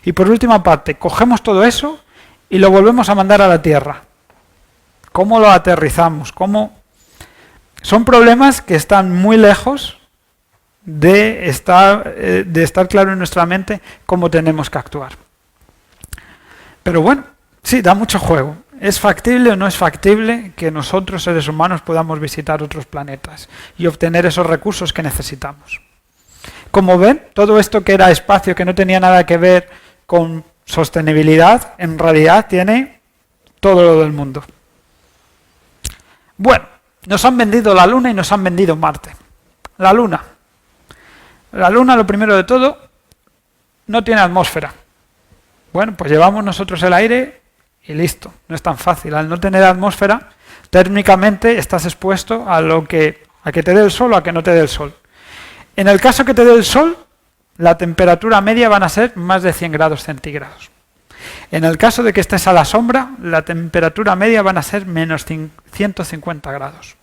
Y por última parte, cogemos todo eso y lo volvemos a mandar a la Tierra. ¿Cómo lo aterrizamos? Son problemas que están muy lejos de estar claro en nuestra mente cómo tenemos que actuar. Pero bueno, sí, da mucho juego. ¿Es factible o no es factible que nosotros, seres humanos, podamos visitar otros planetas y obtener esos recursos que necesitamos? Como ven, todo esto que era espacio, que no tenía nada que ver con sostenibilidad, en realidad tiene todo lo del mundo. Bueno, nos han vendido la Luna y nos han vendido Marte. La Luna. La Luna, lo primero de todo, no tiene atmósfera. Bueno, pues llevamos nosotros el aire y listo. No es tan fácil. Al no tener atmósfera, térmicamente estás expuesto a que te dé el sol o a que no te dé el sol. En el caso que te dé el sol, la temperatura media van a ser más de 100 grados centígrados. En el caso de que estés a la sombra, la temperatura media van a ser menos 150 grados.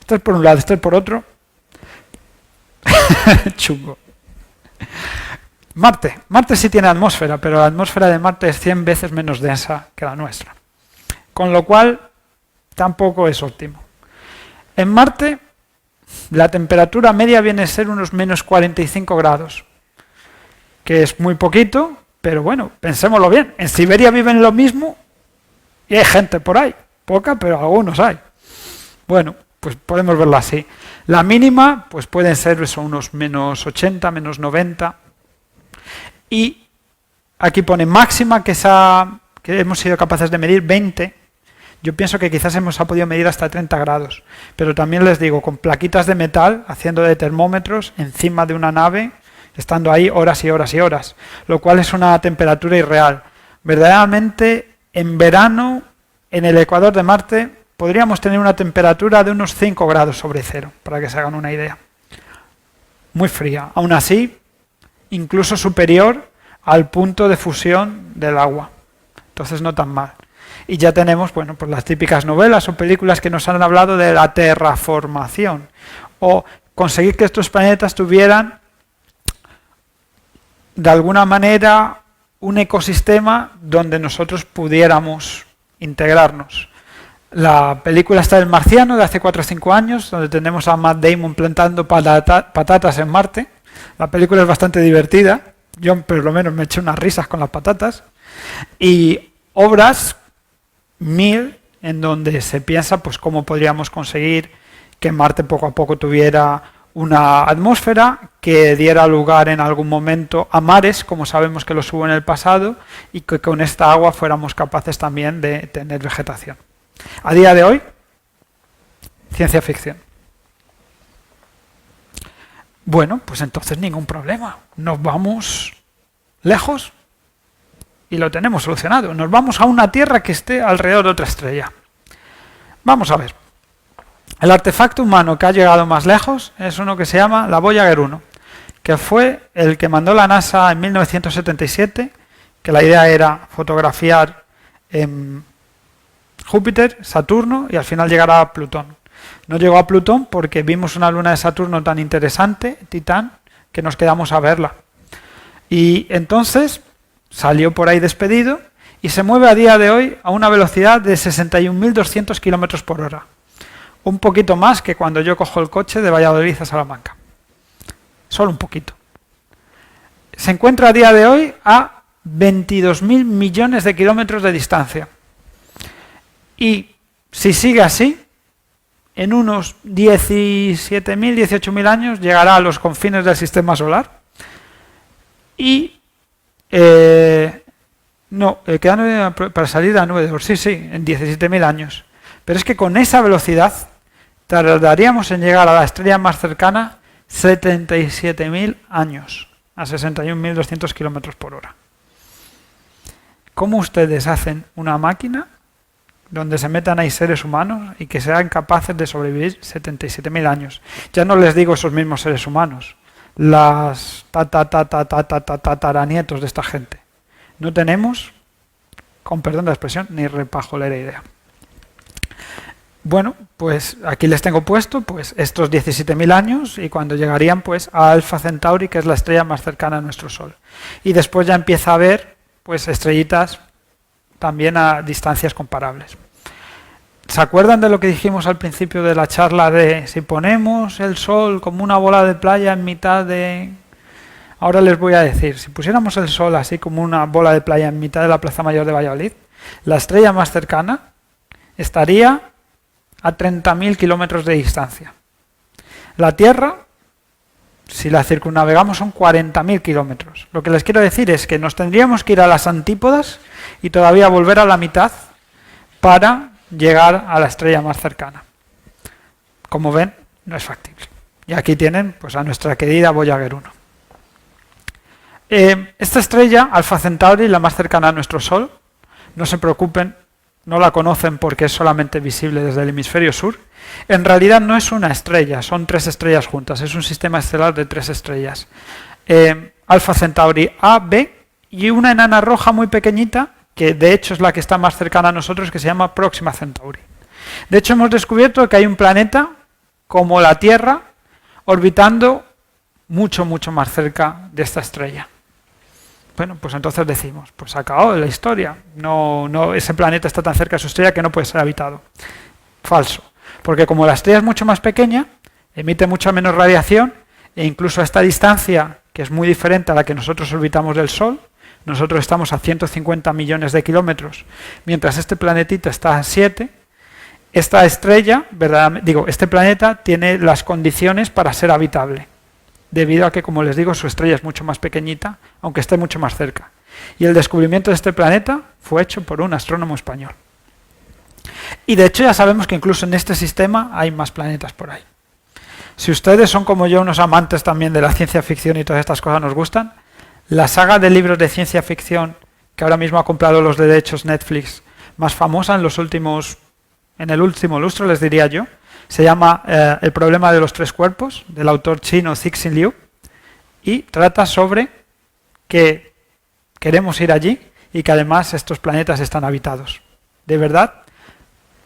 Esto es por un lado, esto es por otro. Chungo. Marte. Marte sí tiene atmósfera, pero la atmósfera de Marte es 100 veces menos densa que la nuestra. Con lo cual, tampoco es óptimo. En Marte, la temperatura media viene a ser unos menos 45 grados, que es muy poquito, pero bueno, pensémoslo bien. En Siberia viven lo mismo y hay gente por ahí. Poca, pero algunos hay. Bueno, pues podemos verlo así. La mínima, pues pueden ser eso, unos menos 80, menos 90. Y aquí pone máxima, que hemos sido capaces de medir 20. Yo pienso que quizás hemos podido medir hasta 30 grados. Pero también les digo, con plaquitas de metal, haciendo de termómetros encima de una nave, estando ahí horas y horas y horas, lo cual es una temperatura irreal. Verdaderamente, en verano, en el ecuador de Marte, podríamos tener una temperatura de unos 5 grados sobre cero, para que se hagan una idea. Muy fría. Aún así, incluso superior al punto de fusión del agua. Entonces, no tan mal. Y ya tenemos, bueno, pues las típicas novelas o películas que nos han hablado de la terraformación, o conseguir que estos planetas tuvieran de alguna manera un ecosistema donde nosotros pudiéramos integrarnos. La película está del Marciano, de hace 4 o 5 años, donde tenemos a Matt Damon plantando patatas en Marte. La película es bastante divertida, yo por lo menos me eché unas risas con las patatas. Y obras 1000 en donde se piensa pues cómo podríamos conseguir que Marte poco a poco tuviera una atmósfera que diera lugar en algún momento a mares, como sabemos que los hubo en el pasado, y que con esta agua fuéramos capaces también de tener vegetación. A día de hoy, ciencia ficción. Bueno, pues entonces ningún problema. Nos vamos lejos y lo tenemos solucionado. Nos vamos a una Tierra que esté alrededor de otra estrella. Vamos a ver. El artefacto humano que ha llegado más lejos es uno que se llama la Voyager 1, que fue el que mandó la NASA en 1977, que la idea era fotografiar Júpiter, Saturno y al final llegar a Plutón. No llegó a Plutón porque vimos una luna de Saturno tan interesante, Titán, que nos quedamos a verla. Y entonces salió por ahí despedido y se mueve a día de hoy a una velocidad de 61.200 km por hora. Un poquito más que cuando yo cojo el coche de Valladolid a Salamanca. Solo un poquito. Se encuentra a día de hoy a 22.000 millones de kilómetros de distancia. Y si sigue así, en unos 17.000, 18.000 años llegará a los confines del sistema solar. Y queda para salir a 9 de Oort. Sí, en 17.000 años. Pero es que con esa velocidad tardaríamos en llegar a la estrella más cercana 77.000 años, a 61.200 kilómetros por hora. ¿Cómo ustedes hacen una máquina donde se metan ahí seres humanos y que sean capaces de sobrevivir 77.000 años? Ya no les digo esos mismos seres humanos, las tataranietos de esta gente. No tenemos, con perdón de la expresión, ni repajolera idea. Bueno, pues aquí les tengo puesto pues estos 17.000 años y cuando llegarían pues a Alpha Centauri, que es la estrella más cercana a nuestro Sol. Y después ya empieza a haber pues estrellitas también a distancias comparables. ¿Se acuerdan de lo que dijimos al principio de la charla de si ponemos el Sol como una bola de playa en mitad de... Ahora les voy a decir, si pusiéramos el Sol así como una bola de playa en mitad de la Plaza Mayor de Valladolid, la estrella más cercana estaría a 30.000 kilómetros de distancia. La Tierra, si la circunnavegamos, son 40.000 kilómetros. Lo que les quiero decir es que nos tendríamos que ir a las antípodas y todavía volver a la mitad para llegar a la estrella más cercana. Como ven, no es factible. Y aquí tienen pues, a nuestra querida Voyager 1. Esta estrella, Alpha Centauri, la más cercana a nuestro Sol, no se preocupen, no la conocen porque es solamente visible desde el hemisferio sur. En realidad no es una estrella, son 3 estrellas juntas, es un sistema estelar de 3 estrellas. Alpha Centauri A, B y una enana roja muy pequeñita, que de hecho es la que está más cercana a nosotros, que se llama Próxima Centauri. De hecho hemos descubierto que hay un planeta como la Tierra orbitando mucho, mucho más cerca de esta estrella. Bueno, pues entonces decimos, pues se acabó la historia. No, ese planeta está tan cerca de su estrella que no puede ser habitado. Falso. Porque como la estrella es mucho más pequeña, emite mucha menos radiación, e incluso a esta distancia, que es muy diferente a la que nosotros orbitamos del Sol, nosotros estamos a 150 millones de kilómetros, mientras este planetita está a 7, esta estrella, este planeta tiene las condiciones para ser habitable, debido a que, como les digo, su estrella es mucho más pequeñita, aunque esté mucho más cerca. Y el descubrimiento de este planeta fue hecho por un astrónomo español. Y de hecho ya sabemos que incluso en este sistema hay más planetas por ahí. Si ustedes son como yo unos amantes también de la ciencia ficción y todas estas cosas nos gustan, la saga de libros de ciencia ficción que ahora mismo ha comprado los derechos Netflix más famosa en el último lustro, les diría yo, se llama El problema de los 3 cuerpos, del autor chino Cixin Liu, y trata sobre que queremos ir allí y que además estos planetas están habitados. De verdad,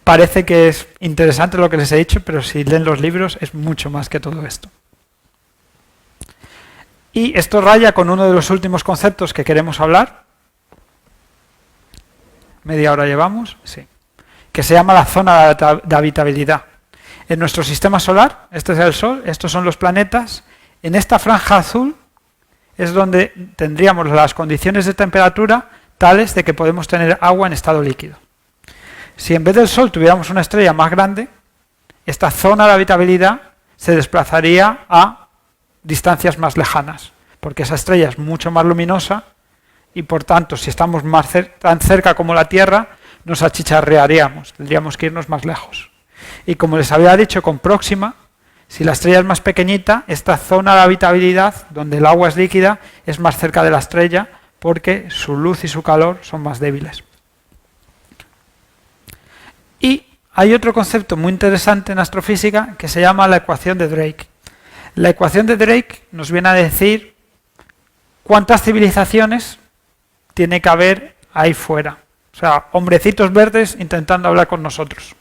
parece que es interesante lo que les he dicho, pero si leen los libros es mucho más que todo esto. Y esto raya con uno de los últimos conceptos que queremos hablar. ¿Media hora llevamos? Sí. Que se llama la zona de habitabilidad. En nuestro sistema solar, este es el Sol, estos son los planetas. En esta franja azul es donde tendríamos las condiciones de temperatura tales de que podemos tener agua en estado líquido. Si en vez del Sol tuviéramos una estrella más grande, esta zona de habitabilidad se desplazaría a distancias más lejanas, porque esa estrella es mucho más luminosa y por tanto, si estamos tan cerca como la Tierra, nos achicharrearíamos, tendríamos que irnos más lejos. Y como les había dicho con Próxima, si la estrella es más pequeñita, esta zona de habitabilidad, donde el agua es líquida, es más cerca de la estrella porque su luz y su calor son más débiles. Y hay otro concepto muy interesante en astrofísica que se llama la ecuación de Drake. La ecuación de Drake nos viene a decir cuántas civilizaciones tiene que haber ahí fuera. O sea, hombrecitos verdes intentando hablar con nosotros.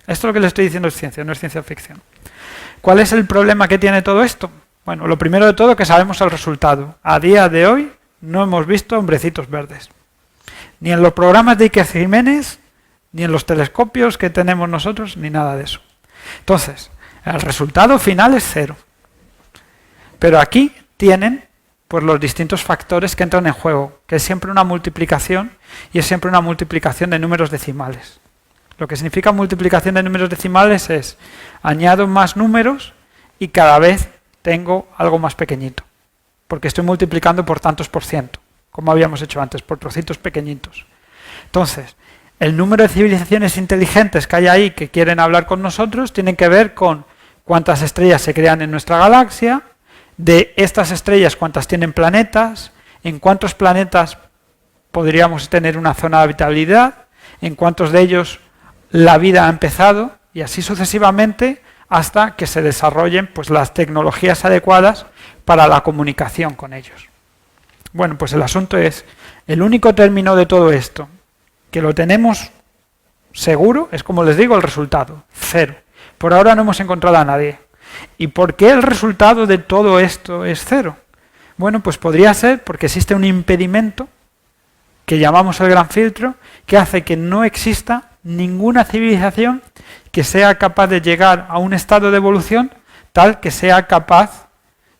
Esto lo que les estoy diciendo es ciencia, no es ciencia ficción. ¿Cuál es el problema que tiene todo esto? Bueno, lo primero de todo que sabemos el resultado. A día de hoy no hemos visto hombrecitos verdes. Ni en los programas de Iker Jiménez, ni en los telescopios que tenemos nosotros, ni nada de eso. Entonces, el resultado final es 0. Pero aquí tienen pues, los distintos factores que entran en juego, que es siempre una multiplicación y es siempre una multiplicación de números decimales. Lo que significa multiplicación de números decimales es añado más números y cada vez tengo algo más pequeñito, porque estoy multiplicando por tantos por ciento, como habíamos hecho antes, por trocitos pequeñitos. Entonces, El número de civilizaciones inteligentes que hay ahí que quieren hablar con nosotros tienen que ver con cuántas estrellas se crean en nuestra galaxia, de estas estrellas cuántas tienen planetas, en cuántos planetas podríamos tener una zona de habitabilidad, en cuántos de ellos la vida ha empezado, y así sucesivamente hasta que se desarrollen pues, las tecnologías adecuadas para la comunicación con ellos. Bueno, pues el asunto es, el único término de todo esto que lo tenemos seguro es, como les digo, el resultado, 0. Por ahora no hemos encontrado a nadie. ¿Y por qué el resultado de todo esto es 0? Bueno, pues podría ser porque existe un impedimento que llamamos el gran filtro, que hace que no exista ninguna civilización que sea capaz de llegar a un estado de evolución tal que sea capaz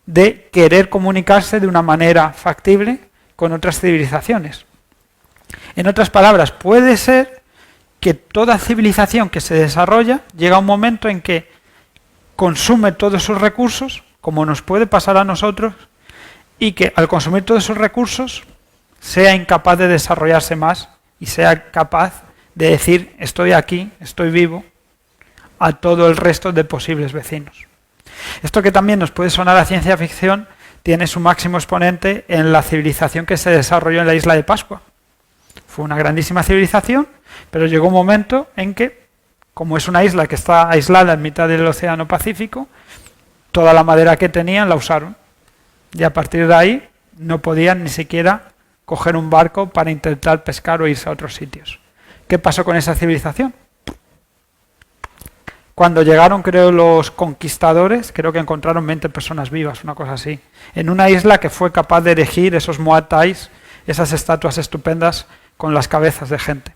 de querer comunicarse de una manera factible con otras civilizaciones. En otras palabras, puede ser que toda civilización que se desarrolla llega a un momento en que consume todos sus recursos, como nos puede pasar a nosotros, y que al consumir todos esos recursos sea incapaz de desarrollarse más y sea capaz de decir estoy aquí, estoy vivo, a todo el resto de posibles vecinos. Esto que también nos puede sonar a ciencia ficción tiene su máximo exponente en la civilización que se desarrolló en la isla de Pascua. Fue una grandísima civilización, pero llegó un momento en que, como es una isla que está aislada en mitad del Océano Pacífico, toda la madera que tenían la usaron. Y a partir de ahí no podían ni siquiera coger un barco para intentar pescar o irse a otros sitios. ¿Qué pasó con esa civilización? Cuando llegaron, creo, los conquistadores, creo que encontraron 20 personas vivas, una cosa así, en una isla que fue capaz de erigir esos Muay Thais, esas estatuas estupendas con las cabezas de gente.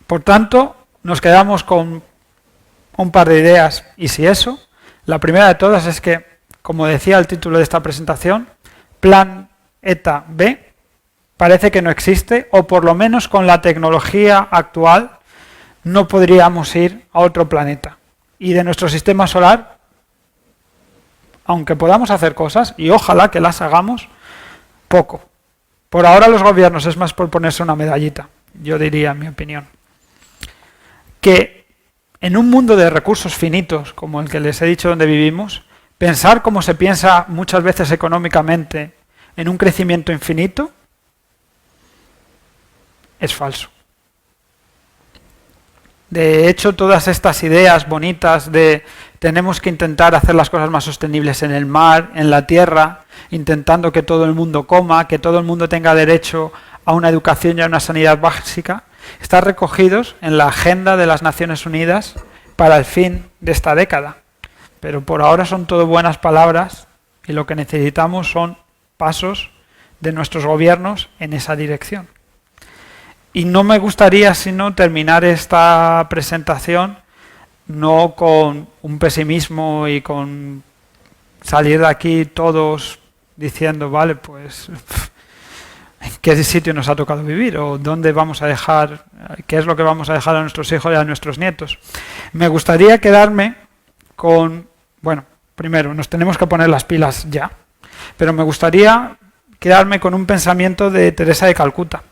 Por tanto, nos quedamos con un par de ideas, y si eso, la primera de todas es que, como decía el título de esta presentación, plan ETA B parece que no existe, o por lo menos con la tecnología actual no podríamos ir a otro planeta. Y de nuestro sistema solar, aunque podamos hacer cosas, y ojalá que las hagamos, poco. Por ahora los gobiernos es más por ponerse una medallita, yo diría, en mi opinión. Que en un mundo de recursos finitos, como el que les he dicho donde vivimos, pensar como se piensa muchas veces económicamente en un crecimiento infinito es falso. De hecho, todas estas ideas bonitas de tenemos que intentar hacer las cosas más sostenibles en el mar, en la tierra, intentando que todo el mundo coma, que todo el mundo tenga derecho a una educación y a una sanidad básica, están recogidos en la agenda de las Naciones Unidas para el fin de esta década. Pero por ahora son todo buenas palabras y lo que necesitamos son pasos de nuestros gobiernos en esa dirección. Y no me gustaría sino terminar esta presentación no con un pesimismo y con salir de aquí todos diciendo, vale, pues ¿en qué sitio nos ha tocado vivir? ¿O dónde vamos a dejar, qué es lo que vamos a dejar a nuestros hijos y a nuestros nietos? Me gustaría quedarme con, bueno, primero, nos tenemos que poner las pilas ya, pero me gustaría quedarme con un pensamiento de Teresa de Calcuta.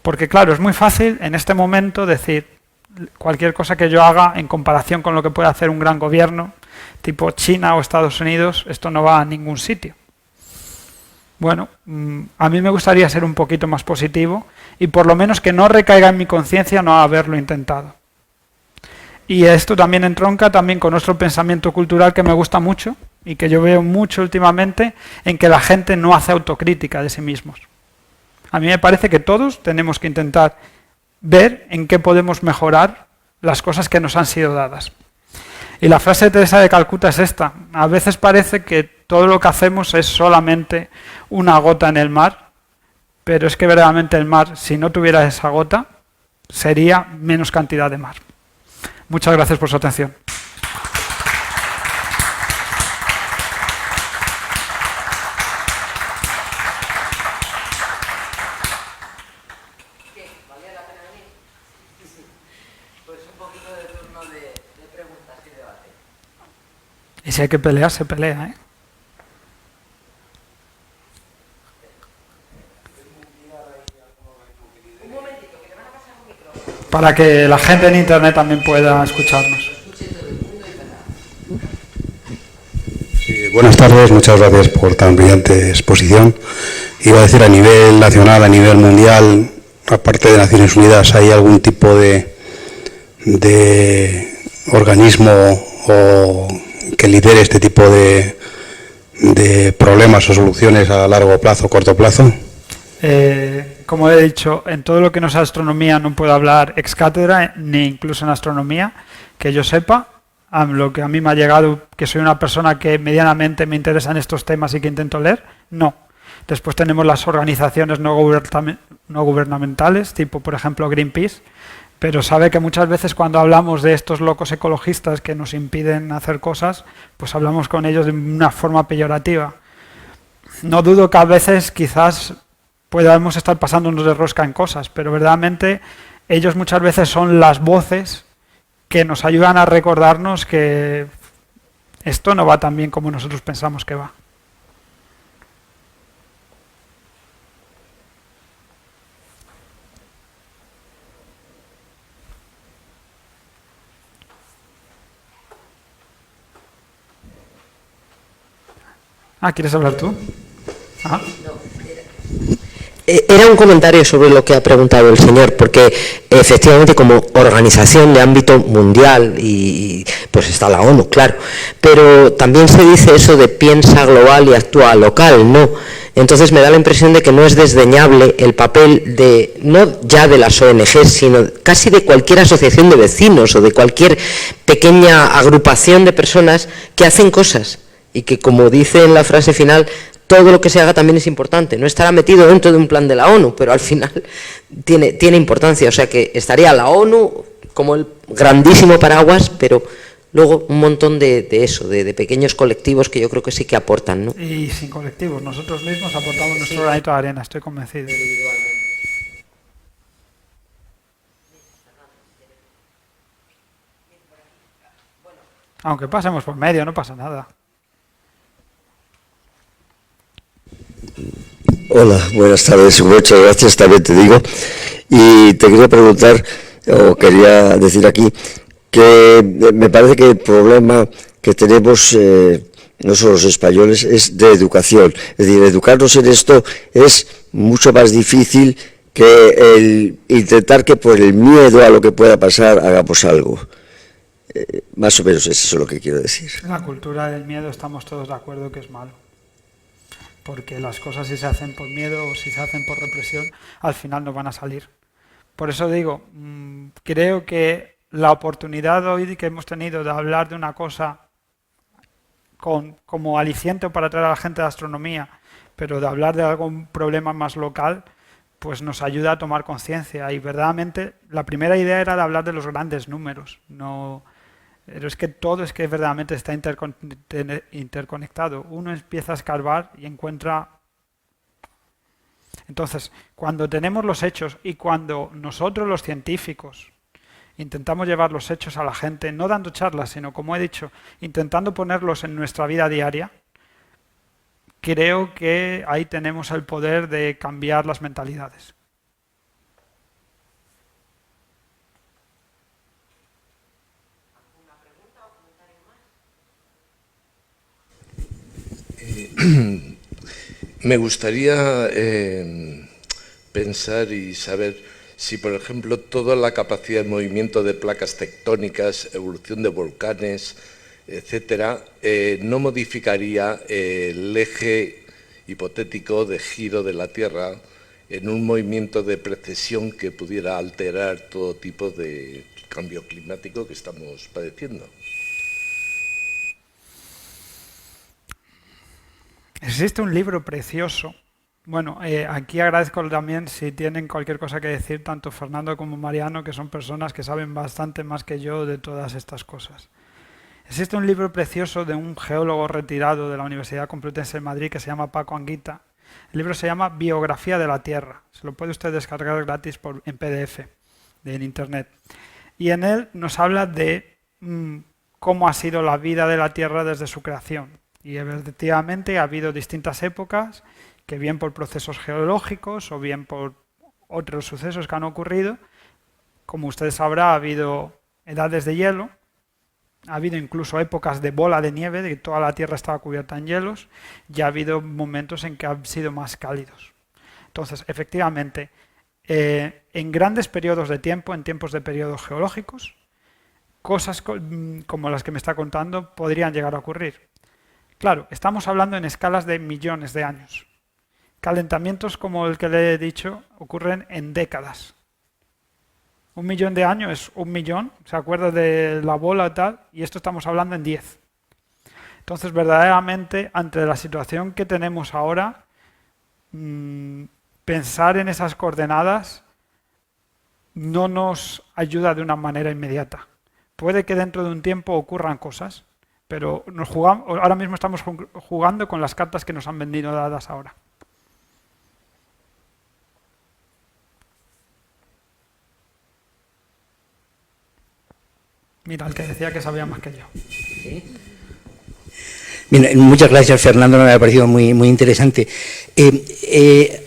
Porque claro, es muy fácil en este momento decir cualquier cosa que yo haga en comparación con lo que puede hacer un gran gobierno, tipo China o Estados Unidos, esto no va a ningún sitio. Bueno, a mí me gustaría ser un poquito más positivo y por lo menos que no recaiga en mi conciencia no haberlo intentado. Y esto también entronca también con nuestro pensamiento cultural que me gusta mucho y que yo veo mucho últimamente en que la gente no hace autocrítica de sí mismos. A mí me parece que todos tenemos que intentar ver en qué podemos mejorar las cosas que nos han sido dadas. Y la frase de Teresa de Calcuta es esta. A veces parece que todo lo que hacemos es solamente una gota en el mar, pero es que verdaderamente el mar, si no tuviera esa gota, sería menos cantidad de mar. Muchas gracias por su atención. Y si hay que pelear, se pelea, ¿eh? Un momentito. para que la gente en Internet también pueda escucharnos. Sí, buenas tardes, muchas gracias por tan brillante exposición. Iba a decir, a nivel nacional, a nivel mundial, aparte de Naciones Unidas, ¿hay algún tipo de organismo o que lidere este tipo de problemas o soluciones a largo plazo, corto plazo? Como he dicho, en todo lo que no sea astronomía no puedo hablar ex cátedra, ni incluso en astronomía, que yo sepa. Lo que a mí me ha llegado, que soy una persona que medianamente me interesan estos temas y que intento leer, no. Después tenemos las organizaciones no gubernamentales, tipo por ejemplo Greenpeace, pero sabe que muchas veces cuando hablamos de estos locos ecologistas que nos impiden hacer cosas, pues hablamos con ellos de una forma peyorativa. No dudo que a veces quizás podamos estar pasándonos de rosca en cosas, pero verdaderamente ellos muchas veces son las voces que nos ayudan a recordarnos que esto no va tan bien como nosotros pensamos que va. ¿Quieres hablar tú? Era un comentario sobre lo que ha preguntado el señor, porque efectivamente como organización de ámbito mundial, y pues está la ONU, claro, pero también se dice eso de piensa global y actúa local, ¿no? Entonces me da la impresión de que no es desdeñable el papel de, no ya de las ONGs, sino casi de cualquier asociación de vecinos o de cualquier pequeña agrupación de personas que hacen cosas y que, como dice en la frase final, todo lo que se haga también es importante. No estará metido dentro de un plan de la ONU, pero al final tiene importancia. O sea que estaría la ONU como el grandísimo paraguas, pero luego un montón de eso, de pequeños colectivos que yo creo que sí que aportan, ¿no? Y sin colectivos, nosotros mismos aportamos nuestro granito de arena, estoy convencido. Aunque pasemos por medio, no pasa nada. Hola, buenas tardes, muchas gracias, también te digo. Y te quería preguntar, o quería decir aquí, que me parece que el problema que tenemos nosotros los españoles es de educación. Es decir, educarnos en esto es mucho más difícil que el intentar que por el miedo a lo que pueda pasar hagamos algo. Más o menos eso es lo que quiero decir. La cultura del miedo estamos todos de acuerdo que es malo. Porque las cosas si se hacen por miedo o si se hacen por represión, al final no van a salir. Por eso digo, creo que la oportunidad hoy que hemos tenido de hablar de una cosa como aliciente para atraer a la gente de astronomía, pero de hablar de algún problema más local, pues nos ayuda a tomar conciencia. Y verdaderamente, la primera idea era de hablar de los grandes números, no... Pero es que todo es que verdaderamente está interconectado. Uno empieza a escarbar y encuentra... Entonces, cuando tenemos los hechos y cuando nosotros los científicos intentamos llevar los hechos a la gente, no dando charlas, sino como he dicho, intentando ponerlos en nuestra vida diaria, creo que ahí tenemos el poder de cambiar las mentalidades. Me gustaría pensar y saber si, por ejemplo, toda la capacidad de movimiento de placas tectónicas, evolución de volcanes, etcétera, no modificaría el eje hipotético de giro de la Tierra en un movimiento de precesión que pudiera alterar todo tipo de cambio climático que estamos padeciendo. Existe un libro precioso. Bueno, aquí agradezco también si tienen cualquier cosa que decir, tanto Fernando como Mariano, que son personas que saben bastante más que yo de todas estas cosas. Existe un libro precioso de un geólogo retirado de la Universidad Complutense de Madrid que se llama Paco Anguita. El libro se llama Biografía de la Tierra. Se lo puede usted descargar gratis en PDF en Internet. Y en él nos habla de cómo ha sido la vida de la Tierra desde su creación. Y efectivamente ha habido distintas épocas que bien por procesos geológicos o bien por otros sucesos que han ocurrido, Como usted sabrá, ha habido edades de hielo, ha habido incluso épocas de bola de nieve, de que toda la Tierra estaba cubierta en hielos, y ha habido momentos en que han sido más cálidos. Entonces, efectivamente, en grandes periodos de tiempo, en tiempos de periodos geológicos, cosas como las que me está contando podrían llegar a ocurrir. Claro, estamos hablando en escalas de millones de años. Calentamientos como el que le he dicho ocurren en décadas. 1 millón de años es 1 millón, ¿se acuerda de la bola y tal? Y esto estamos hablando en 10. Entonces, verdaderamente, ante la situación que tenemos ahora, pensar en esas coordenadas no nos ayuda de una manera inmediata. Puede que dentro de un tiempo ocurran cosas, pero ahora mismo estamos jugando con las cartas que nos han venido dadas ahora. Mira, el que decía que sabía más que yo. Bien, muchas gracias, Fernando, me ha parecido muy interesante.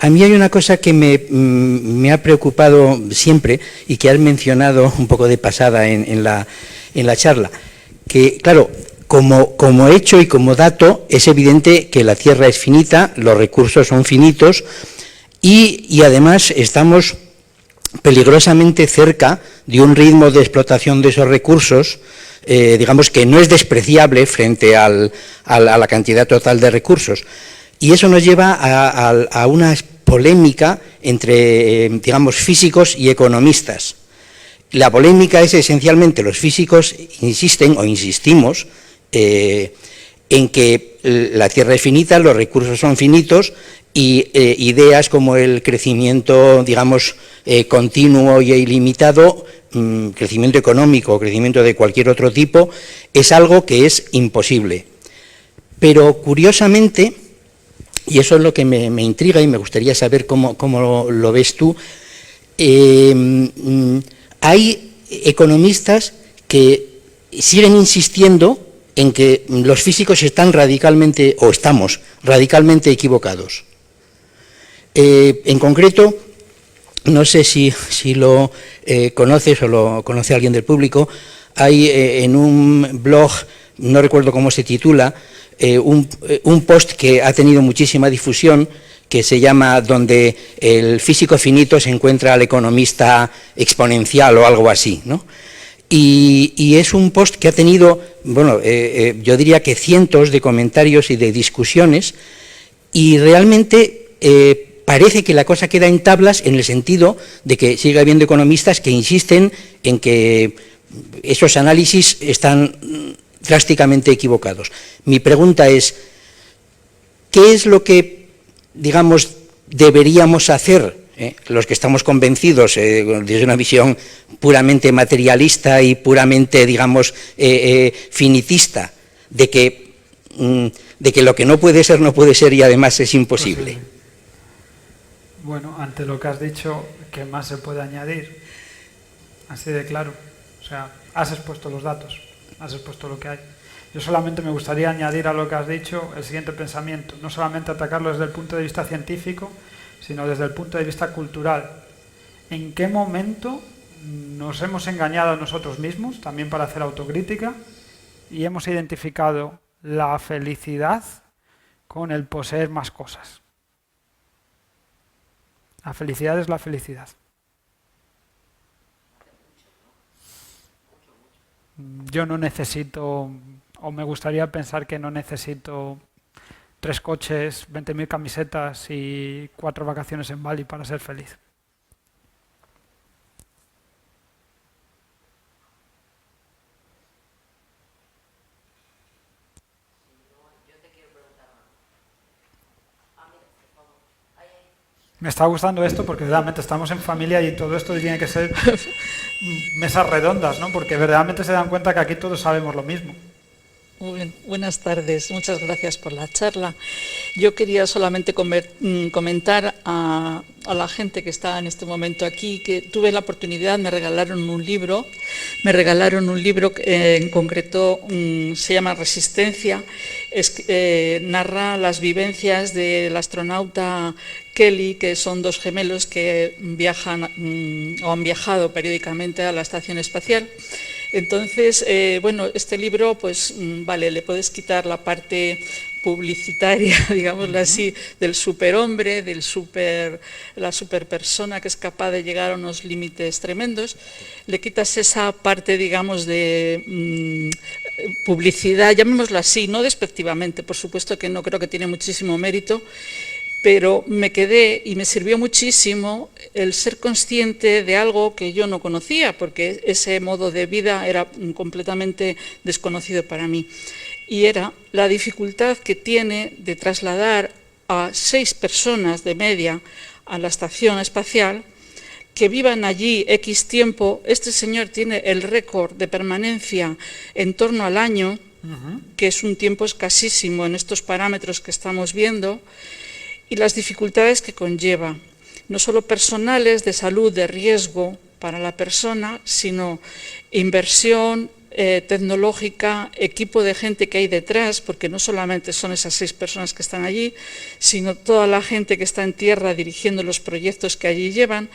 A mí hay una cosa que me ha preocupado siempre y que has mencionado un poco de pasada en la charla, que claro, como hecho y como dato es evidente que la Tierra es finita, los recursos son finitos y además estamos peligrosamente cerca de un ritmo de explotación de esos recursos, digamos que no es despreciable frente a la cantidad total de recursos. Y eso nos lleva a una polémica entre, digamos, físicos y economistas. La polémica es esencialmente, los físicos insisten o insistimos en que la Tierra es finita, los recursos son finitos, y ideas como el crecimiento, digamos, continuo y ilimitado, crecimiento económico o crecimiento de cualquier otro tipo, es algo que es imposible. Pero curiosamente, y eso es lo que me intriga y me gustaría saber cómo lo ves tú, hay economistas que siguen insistiendo en que los físicos están radicalmente, o estamos radicalmente equivocados. En concreto, no sé si lo conoces o lo conoce alguien del público, hay en un blog, no recuerdo cómo se titula, un post que ha tenido muchísima difusión, que se llama "Donde el físico finito se encuentra al economista exponencial" o algo así, ¿no? Y es un post que ha tenido, bueno, yo diría que cientos de comentarios y de discusiones, y realmente parece que la cosa queda en tablas en el sentido de que sigue habiendo economistas que insisten en que esos análisis están drásticamente equivocados. Mi pregunta es, ¿qué es lo que, digamos, deberíamos hacer, los que estamos convencidos desde una visión puramente materialista y puramente, digamos, finitista, de que lo que no puede ser y además es imposible? Bueno, ante lo que has dicho, ¿qué más se puede añadir? Así de claro. O sea, has expuesto los datos, has expuesto lo que hay. Yo solamente me gustaría añadir a lo que has dicho el siguiente pensamiento. No solamente atacarlo desde el punto de vista científico, sino desde el punto de vista cultural. ¿En qué momento nos hemos engañado a nosotros mismos, también para hacer autocrítica, y hemos identificado la felicidad con el poseer más cosas? La felicidad es la felicidad. Yo no necesito, o me gustaría pensar que no necesito 3 coches, 20.000 camisetas y 4 vacaciones en Bali para ser feliz. Me está gustando esto porque verdaderamente estamos en familia y todo esto tiene que ser mesas redondas, ¿no? Porque verdaderamente se dan cuenta que aquí todos sabemos lo mismo. Muy bien. Buenas tardes, muchas gracias por la charla. Yo quería solamente comentar a a la gente que está en este momento aquí, que tuve la oportunidad, me regalaron un libro que en concreto se llama Resistencia, narra las vivencias del astronauta Kelly, que son dos gemelos que viajan o han viajado periódicamente a la estación espacial. Entonces, bueno, este libro, pues vale, le puedes quitar la parte publicitaria, digámoslo así, del superhombre, la superpersona que es capaz de llegar a unos límites tremendos, le quitas esa parte, digamos, de publicidad, llamémoslo así, no despectivamente, por supuesto que no, creo que tiene muchísimo mérito, pero me quedé y me sirvió muchísimo el ser consciente de algo que yo no conocía, porque ese modo de vida era completamente desconocido para mí. Y era la dificultad que tiene de trasladar a 6 personas de media a la estación espacial, que vivan allí X tiempo. Este señor tiene el récord de permanencia en torno al año, que es un tiempo escasísimo en estos parámetros que estamos viendo, y las dificultades que conlleva, no solo personales, de salud, de riesgo para la persona, sino inversión tecnológica, equipo de gente que hay detrás, porque no solamente son esas 6 personas que están allí, sino toda la gente que está en tierra dirigiendo los proyectos que allí llevan.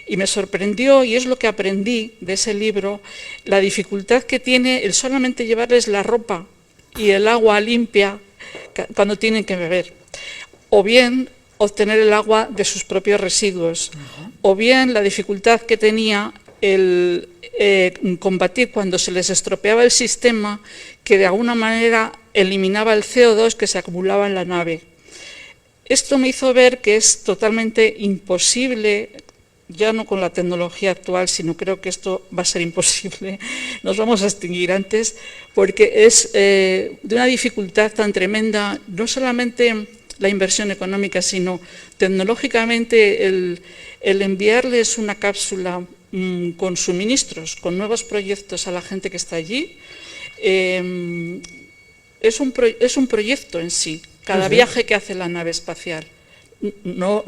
Y me sorprendió, y es lo que aprendí de ese libro, la dificultad que tiene el solamente llevarles la ropa y el agua limpia cuando tienen que beber. O bien obtener el agua de sus propios residuos, o bien la dificultad que tenía el combatir cuando se les estropeaba el sistema, que de alguna manera eliminaba el CO2 que se acumulaba en la nave. Esto me hizo ver que es totalmente imposible, ya no con la tecnología actual, sino creo que esto va a ser imposible, nos vamos a extinguir antes, porque es de una dificultad tan tremenda, no solamente la inversión económica, sino tecnológicamente el enviarles una cápsula con suministros, con nuevos proyectos a la gente que está allí, es un proyecto en sí, cada viaje que hace la nave espacial. No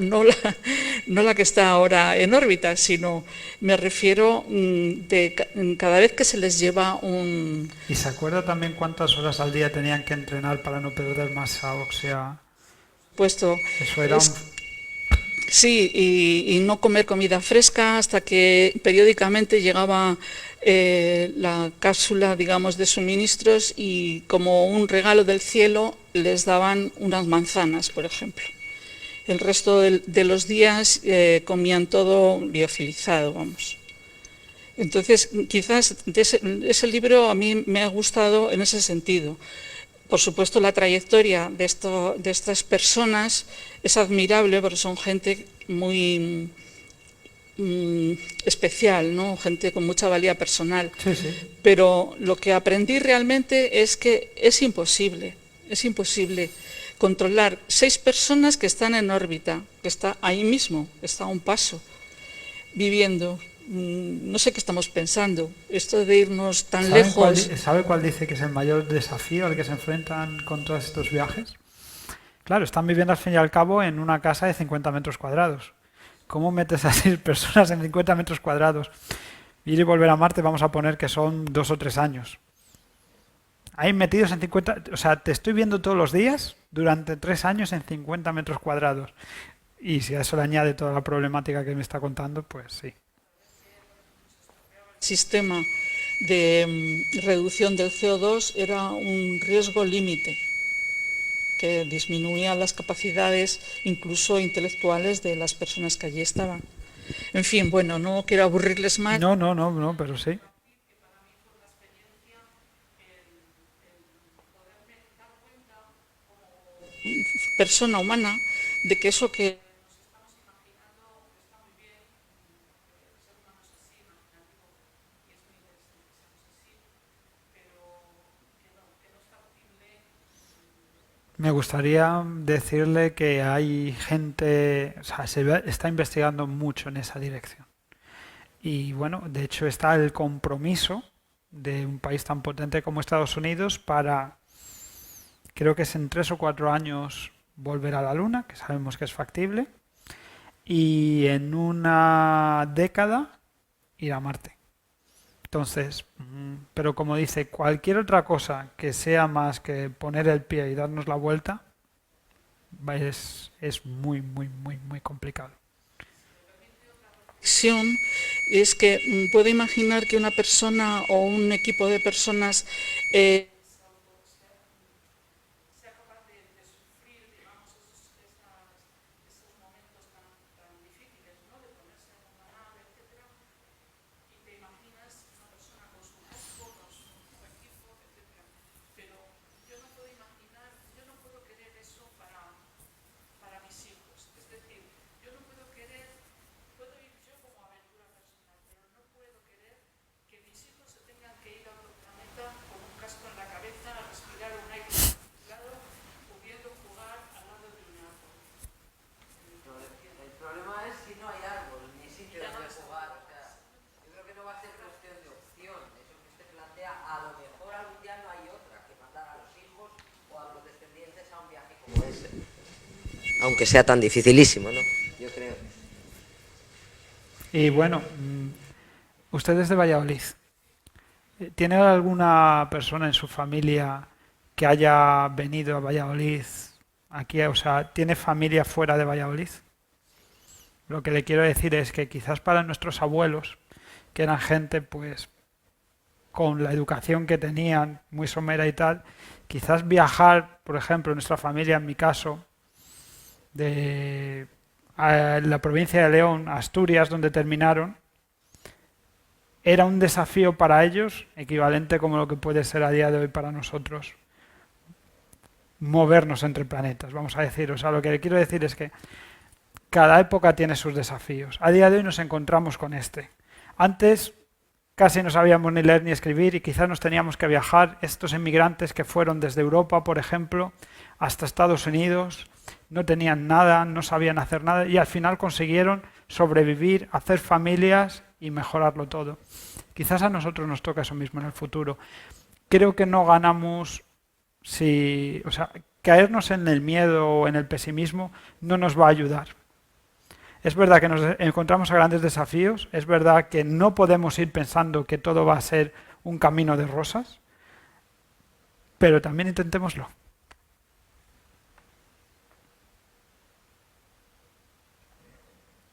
la que está ahora en órbita, sino me refiero de cada vez que se les lleva un... ¿Y se acuerda también cuántas horas al día tenían que entrenar para no perder masa ósea? Puesto, Eso era sí, y no comer comida fresca hasta que periódicamente llegaba la cápsula, digamos, de suministros, y como un regalo del cielo les daban unas manzanas, por ejemplo. El resto de los días comían todo liofilizado, vamos. Entonces, quizás ese libro a mí me ha gustado en ese sentido. Por supuesto, la trayectoria de estas personas es admirable, porque son gente muy especial, ¿no? Gente con mucha valía personal. Sí, sí. Pero lo que aprendí realmente es que es imposible controlar 6 personas que están en órbita, que está ahí mismo, está a un paso, viviendo. No sé qué estamos pensando, esto de irnos tan lejos. ¿Sabe cuál dice que es el mayor desafío al que se enfrentan con todos estos viajes? Claro, están viviendo al fin y al cabo en una casa de 50 metros cuadrados. ¿Cómo metes a 6 personas en 50 metros cuadrados? Ir y volver a Marte, vamos a poner que son 2 o 3 años. Ahí metidos en 50... O sea, te estoy viendo todos los días durante 3 años en 50 metros cuadrados. Y si a eso le añade toda la problemática que me está contando, pues sí. Sistema de reducción del CO2 era un riesgo límite que disminuía las capacidades incluso intelectuales de las personas que allí estaban. En fin, bueno, no quiero aburrirles más. No, pero sí. Persona humana, de que eso que Me gustaría decirle que hay gente, o sea, está investigando mucho en esa dirección. Y bueno, de hecho está el compromiso de un país tan potente como Estados Unidos para, creo que es en 3 o 4 años, volver a la Luna, que sabemos que es factible. y en una década ir a Marte. Entonces, pero como dice, cualquier otra cosa que sea más que poner el pie y darnos la vuelta, es muy, muy, muy, muy complicado. Es que puedo imaginar que una persona o un equipo de personas sea capaz de sufrir, digamos, esos momentos tan difíciles, ¿no? De ponerse en una nave, etcétera, y te imaginas una persona con sus fotos, su equipo, etcétera. Pero yo no puedo imaginar, yo no puedo querer eso para mis hijos. Es decir, yo no puedo querer, puedo ir yo como aventura personal, pero no puedo querer que mis hijos se tengan que ir a otro planeta con un casco en la cabeza a respirar un aire reciclado, pudiendo jugar al lado de un árbol. El problema es si no hay árbol ni sitio donde jugar. O sea, yo creo que no va a ser cuestión de opción. Eso que usted plantea, a lo mejor algún día no hay otra que mandar a los hijos o a los descendientes a un viaje como ese. Aunque sea tan dificilísimo, ¿no? Yo creo. Y bueno, usted es de Valladolid. ¿Tiene alguna persona en su familia que haya venido a Valladolid aquí? O sea, ¿tiene familia fuera de Valladolid? Lo que le quiero decir es que quizás para nuestros abuelos, que eran gente pues con la educación que tenían, muy somera y tal, quizás viajar, por ejemplo, nuestra familia, en mi caso, de la provincia de León a Asturias, donde terminaron, era un desafío para ellos, equivalente como lo que puede ser a día de hoy para nosotros, movernos entre planetas, vamos a decir. O sea, lo que le quiero decir es que cada época tiene sus desafíos. A día de hoy nos encontramos con este. Antes casi no sabíamos ni leer ni escribir y quizás nos teníamos que viajar. Estos inmigrantes que fueron desde Europa, por ejemplo, hasta Estados Unidos, no tenían nada, no sabían hacer nada y al final consiguieron sobrevivir, hacer familias y mejorarlo todo. Quizás a nosotros nos toca eso mismo en el futuro. Creo que no ganamos o sea, caernos en el miedo o en el pesimismo no nos va a ayudar. Es verdad que nos encontramos a grandes desafíos, es verdad que no podemos ir pensando que todo va a ser un camino de rosas, pero también intentémoslo.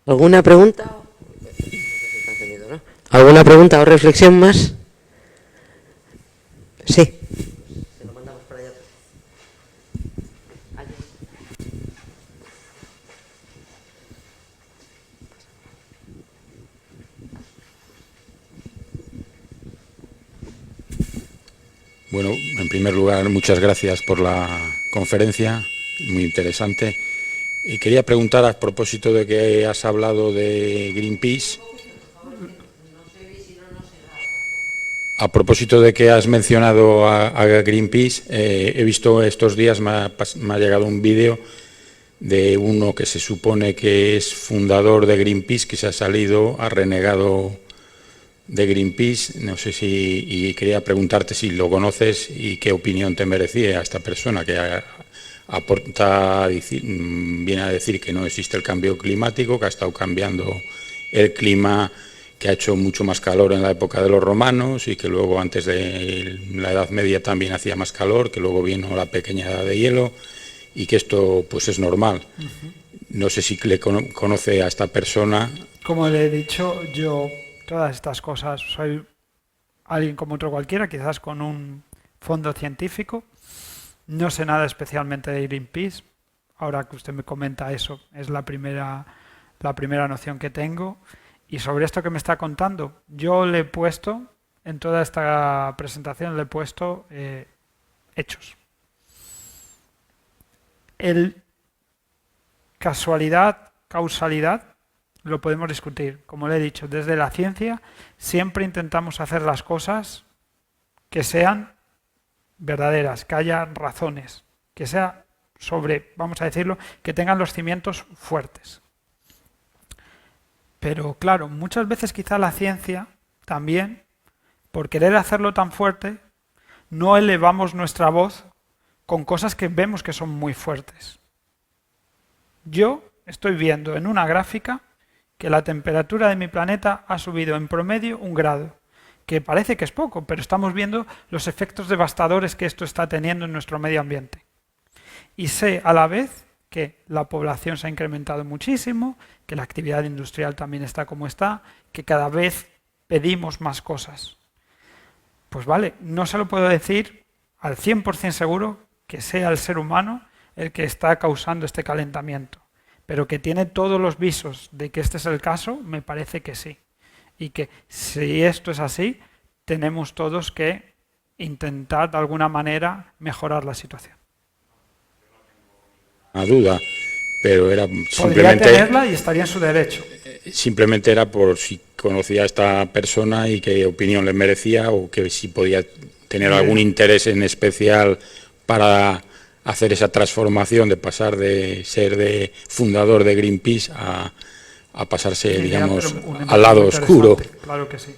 ¿Alguna pregunta? ¿Alguna pregunta o reflexión más? Sí. Se lo mandamos para allá. Bueno, en primer lugar, muchas gracias por la conferencia, muy interesante. Y quería preguntar, a propósito de que has hablado de Greenpeace, a propósito de que has mencionado a Greenpeace, he visto estos días, me ha llegado un vídeo de uno que se supone que es fundador de Greenpeace, que se ha salido, ha renegado de Greenpeace, no sé y quería preguntarte si lo conoces y qué opinión te merecía esta persona que viene a decir que no existe el cambio climático, que ha estado cambiando el clima, que ha hecho mucho más calor en la época de los romanos y que luego antes de la Edad Media también hacía más calor, que luego vino la pequeña edad de hielo y que esto pues es normal. No sé si le conoce a esta persona. Como le he dicho, yo todas estas cosas soy alguien como otro cualquiera, quizás con un fondo científico. No sé nada especialmente de Greenpeace. Ahora que usted me comenta eso, es la primera noción que tengo. Y sobre esto que me está contando, yo le he puesto, en toda esta presentación le he puesto hechos. Casualidad, causalidad, lo podemos discutir. Como le he dicho, desde la ciencia siempre intentamos hacer las cosas que sean verdaderas, que haya razones, que sea vamos a decirlo, que tengan los cimientos fuertes. Pero claro, muchas veces quizá la ciencia también, por querer hacerlo tan fuerte, no elevamos nuestra voz con cosas que vemos que son muy fuertes. Yo estoy viendo en una gráfica que la temperatura de mi planeta ha subido en promedio 1 grado, que parece que es poco, pero estamos viendo los efectos devastadores que esto está teniendo en nuestro medio ambiente. Y sé a la vez que la población se ha incrementado muchísimo, que la actividad industrial también está como está, que cada vez pedimos más cosas. Pues vale, no se lo puedo decir al 100% seguro que sea el ser humano el que está causando este calentamiento, pero que tiene todos los visos de que este es el caso, me parece que sí. Y que si esto es así, tenemos todos que intentar de alguna manera mejorar la situación. Una duda, pero era Podría simplemente... tenerla y estaría en su derecho. Simplemente era por si conocía a esta persona y qué opinión le merecía o que si podía tener algún interés en especial para hacer esa transformación de pasar de ser de fundador de Greenpeace a pasarse, digamos, al lado oscuro. Claro que sí.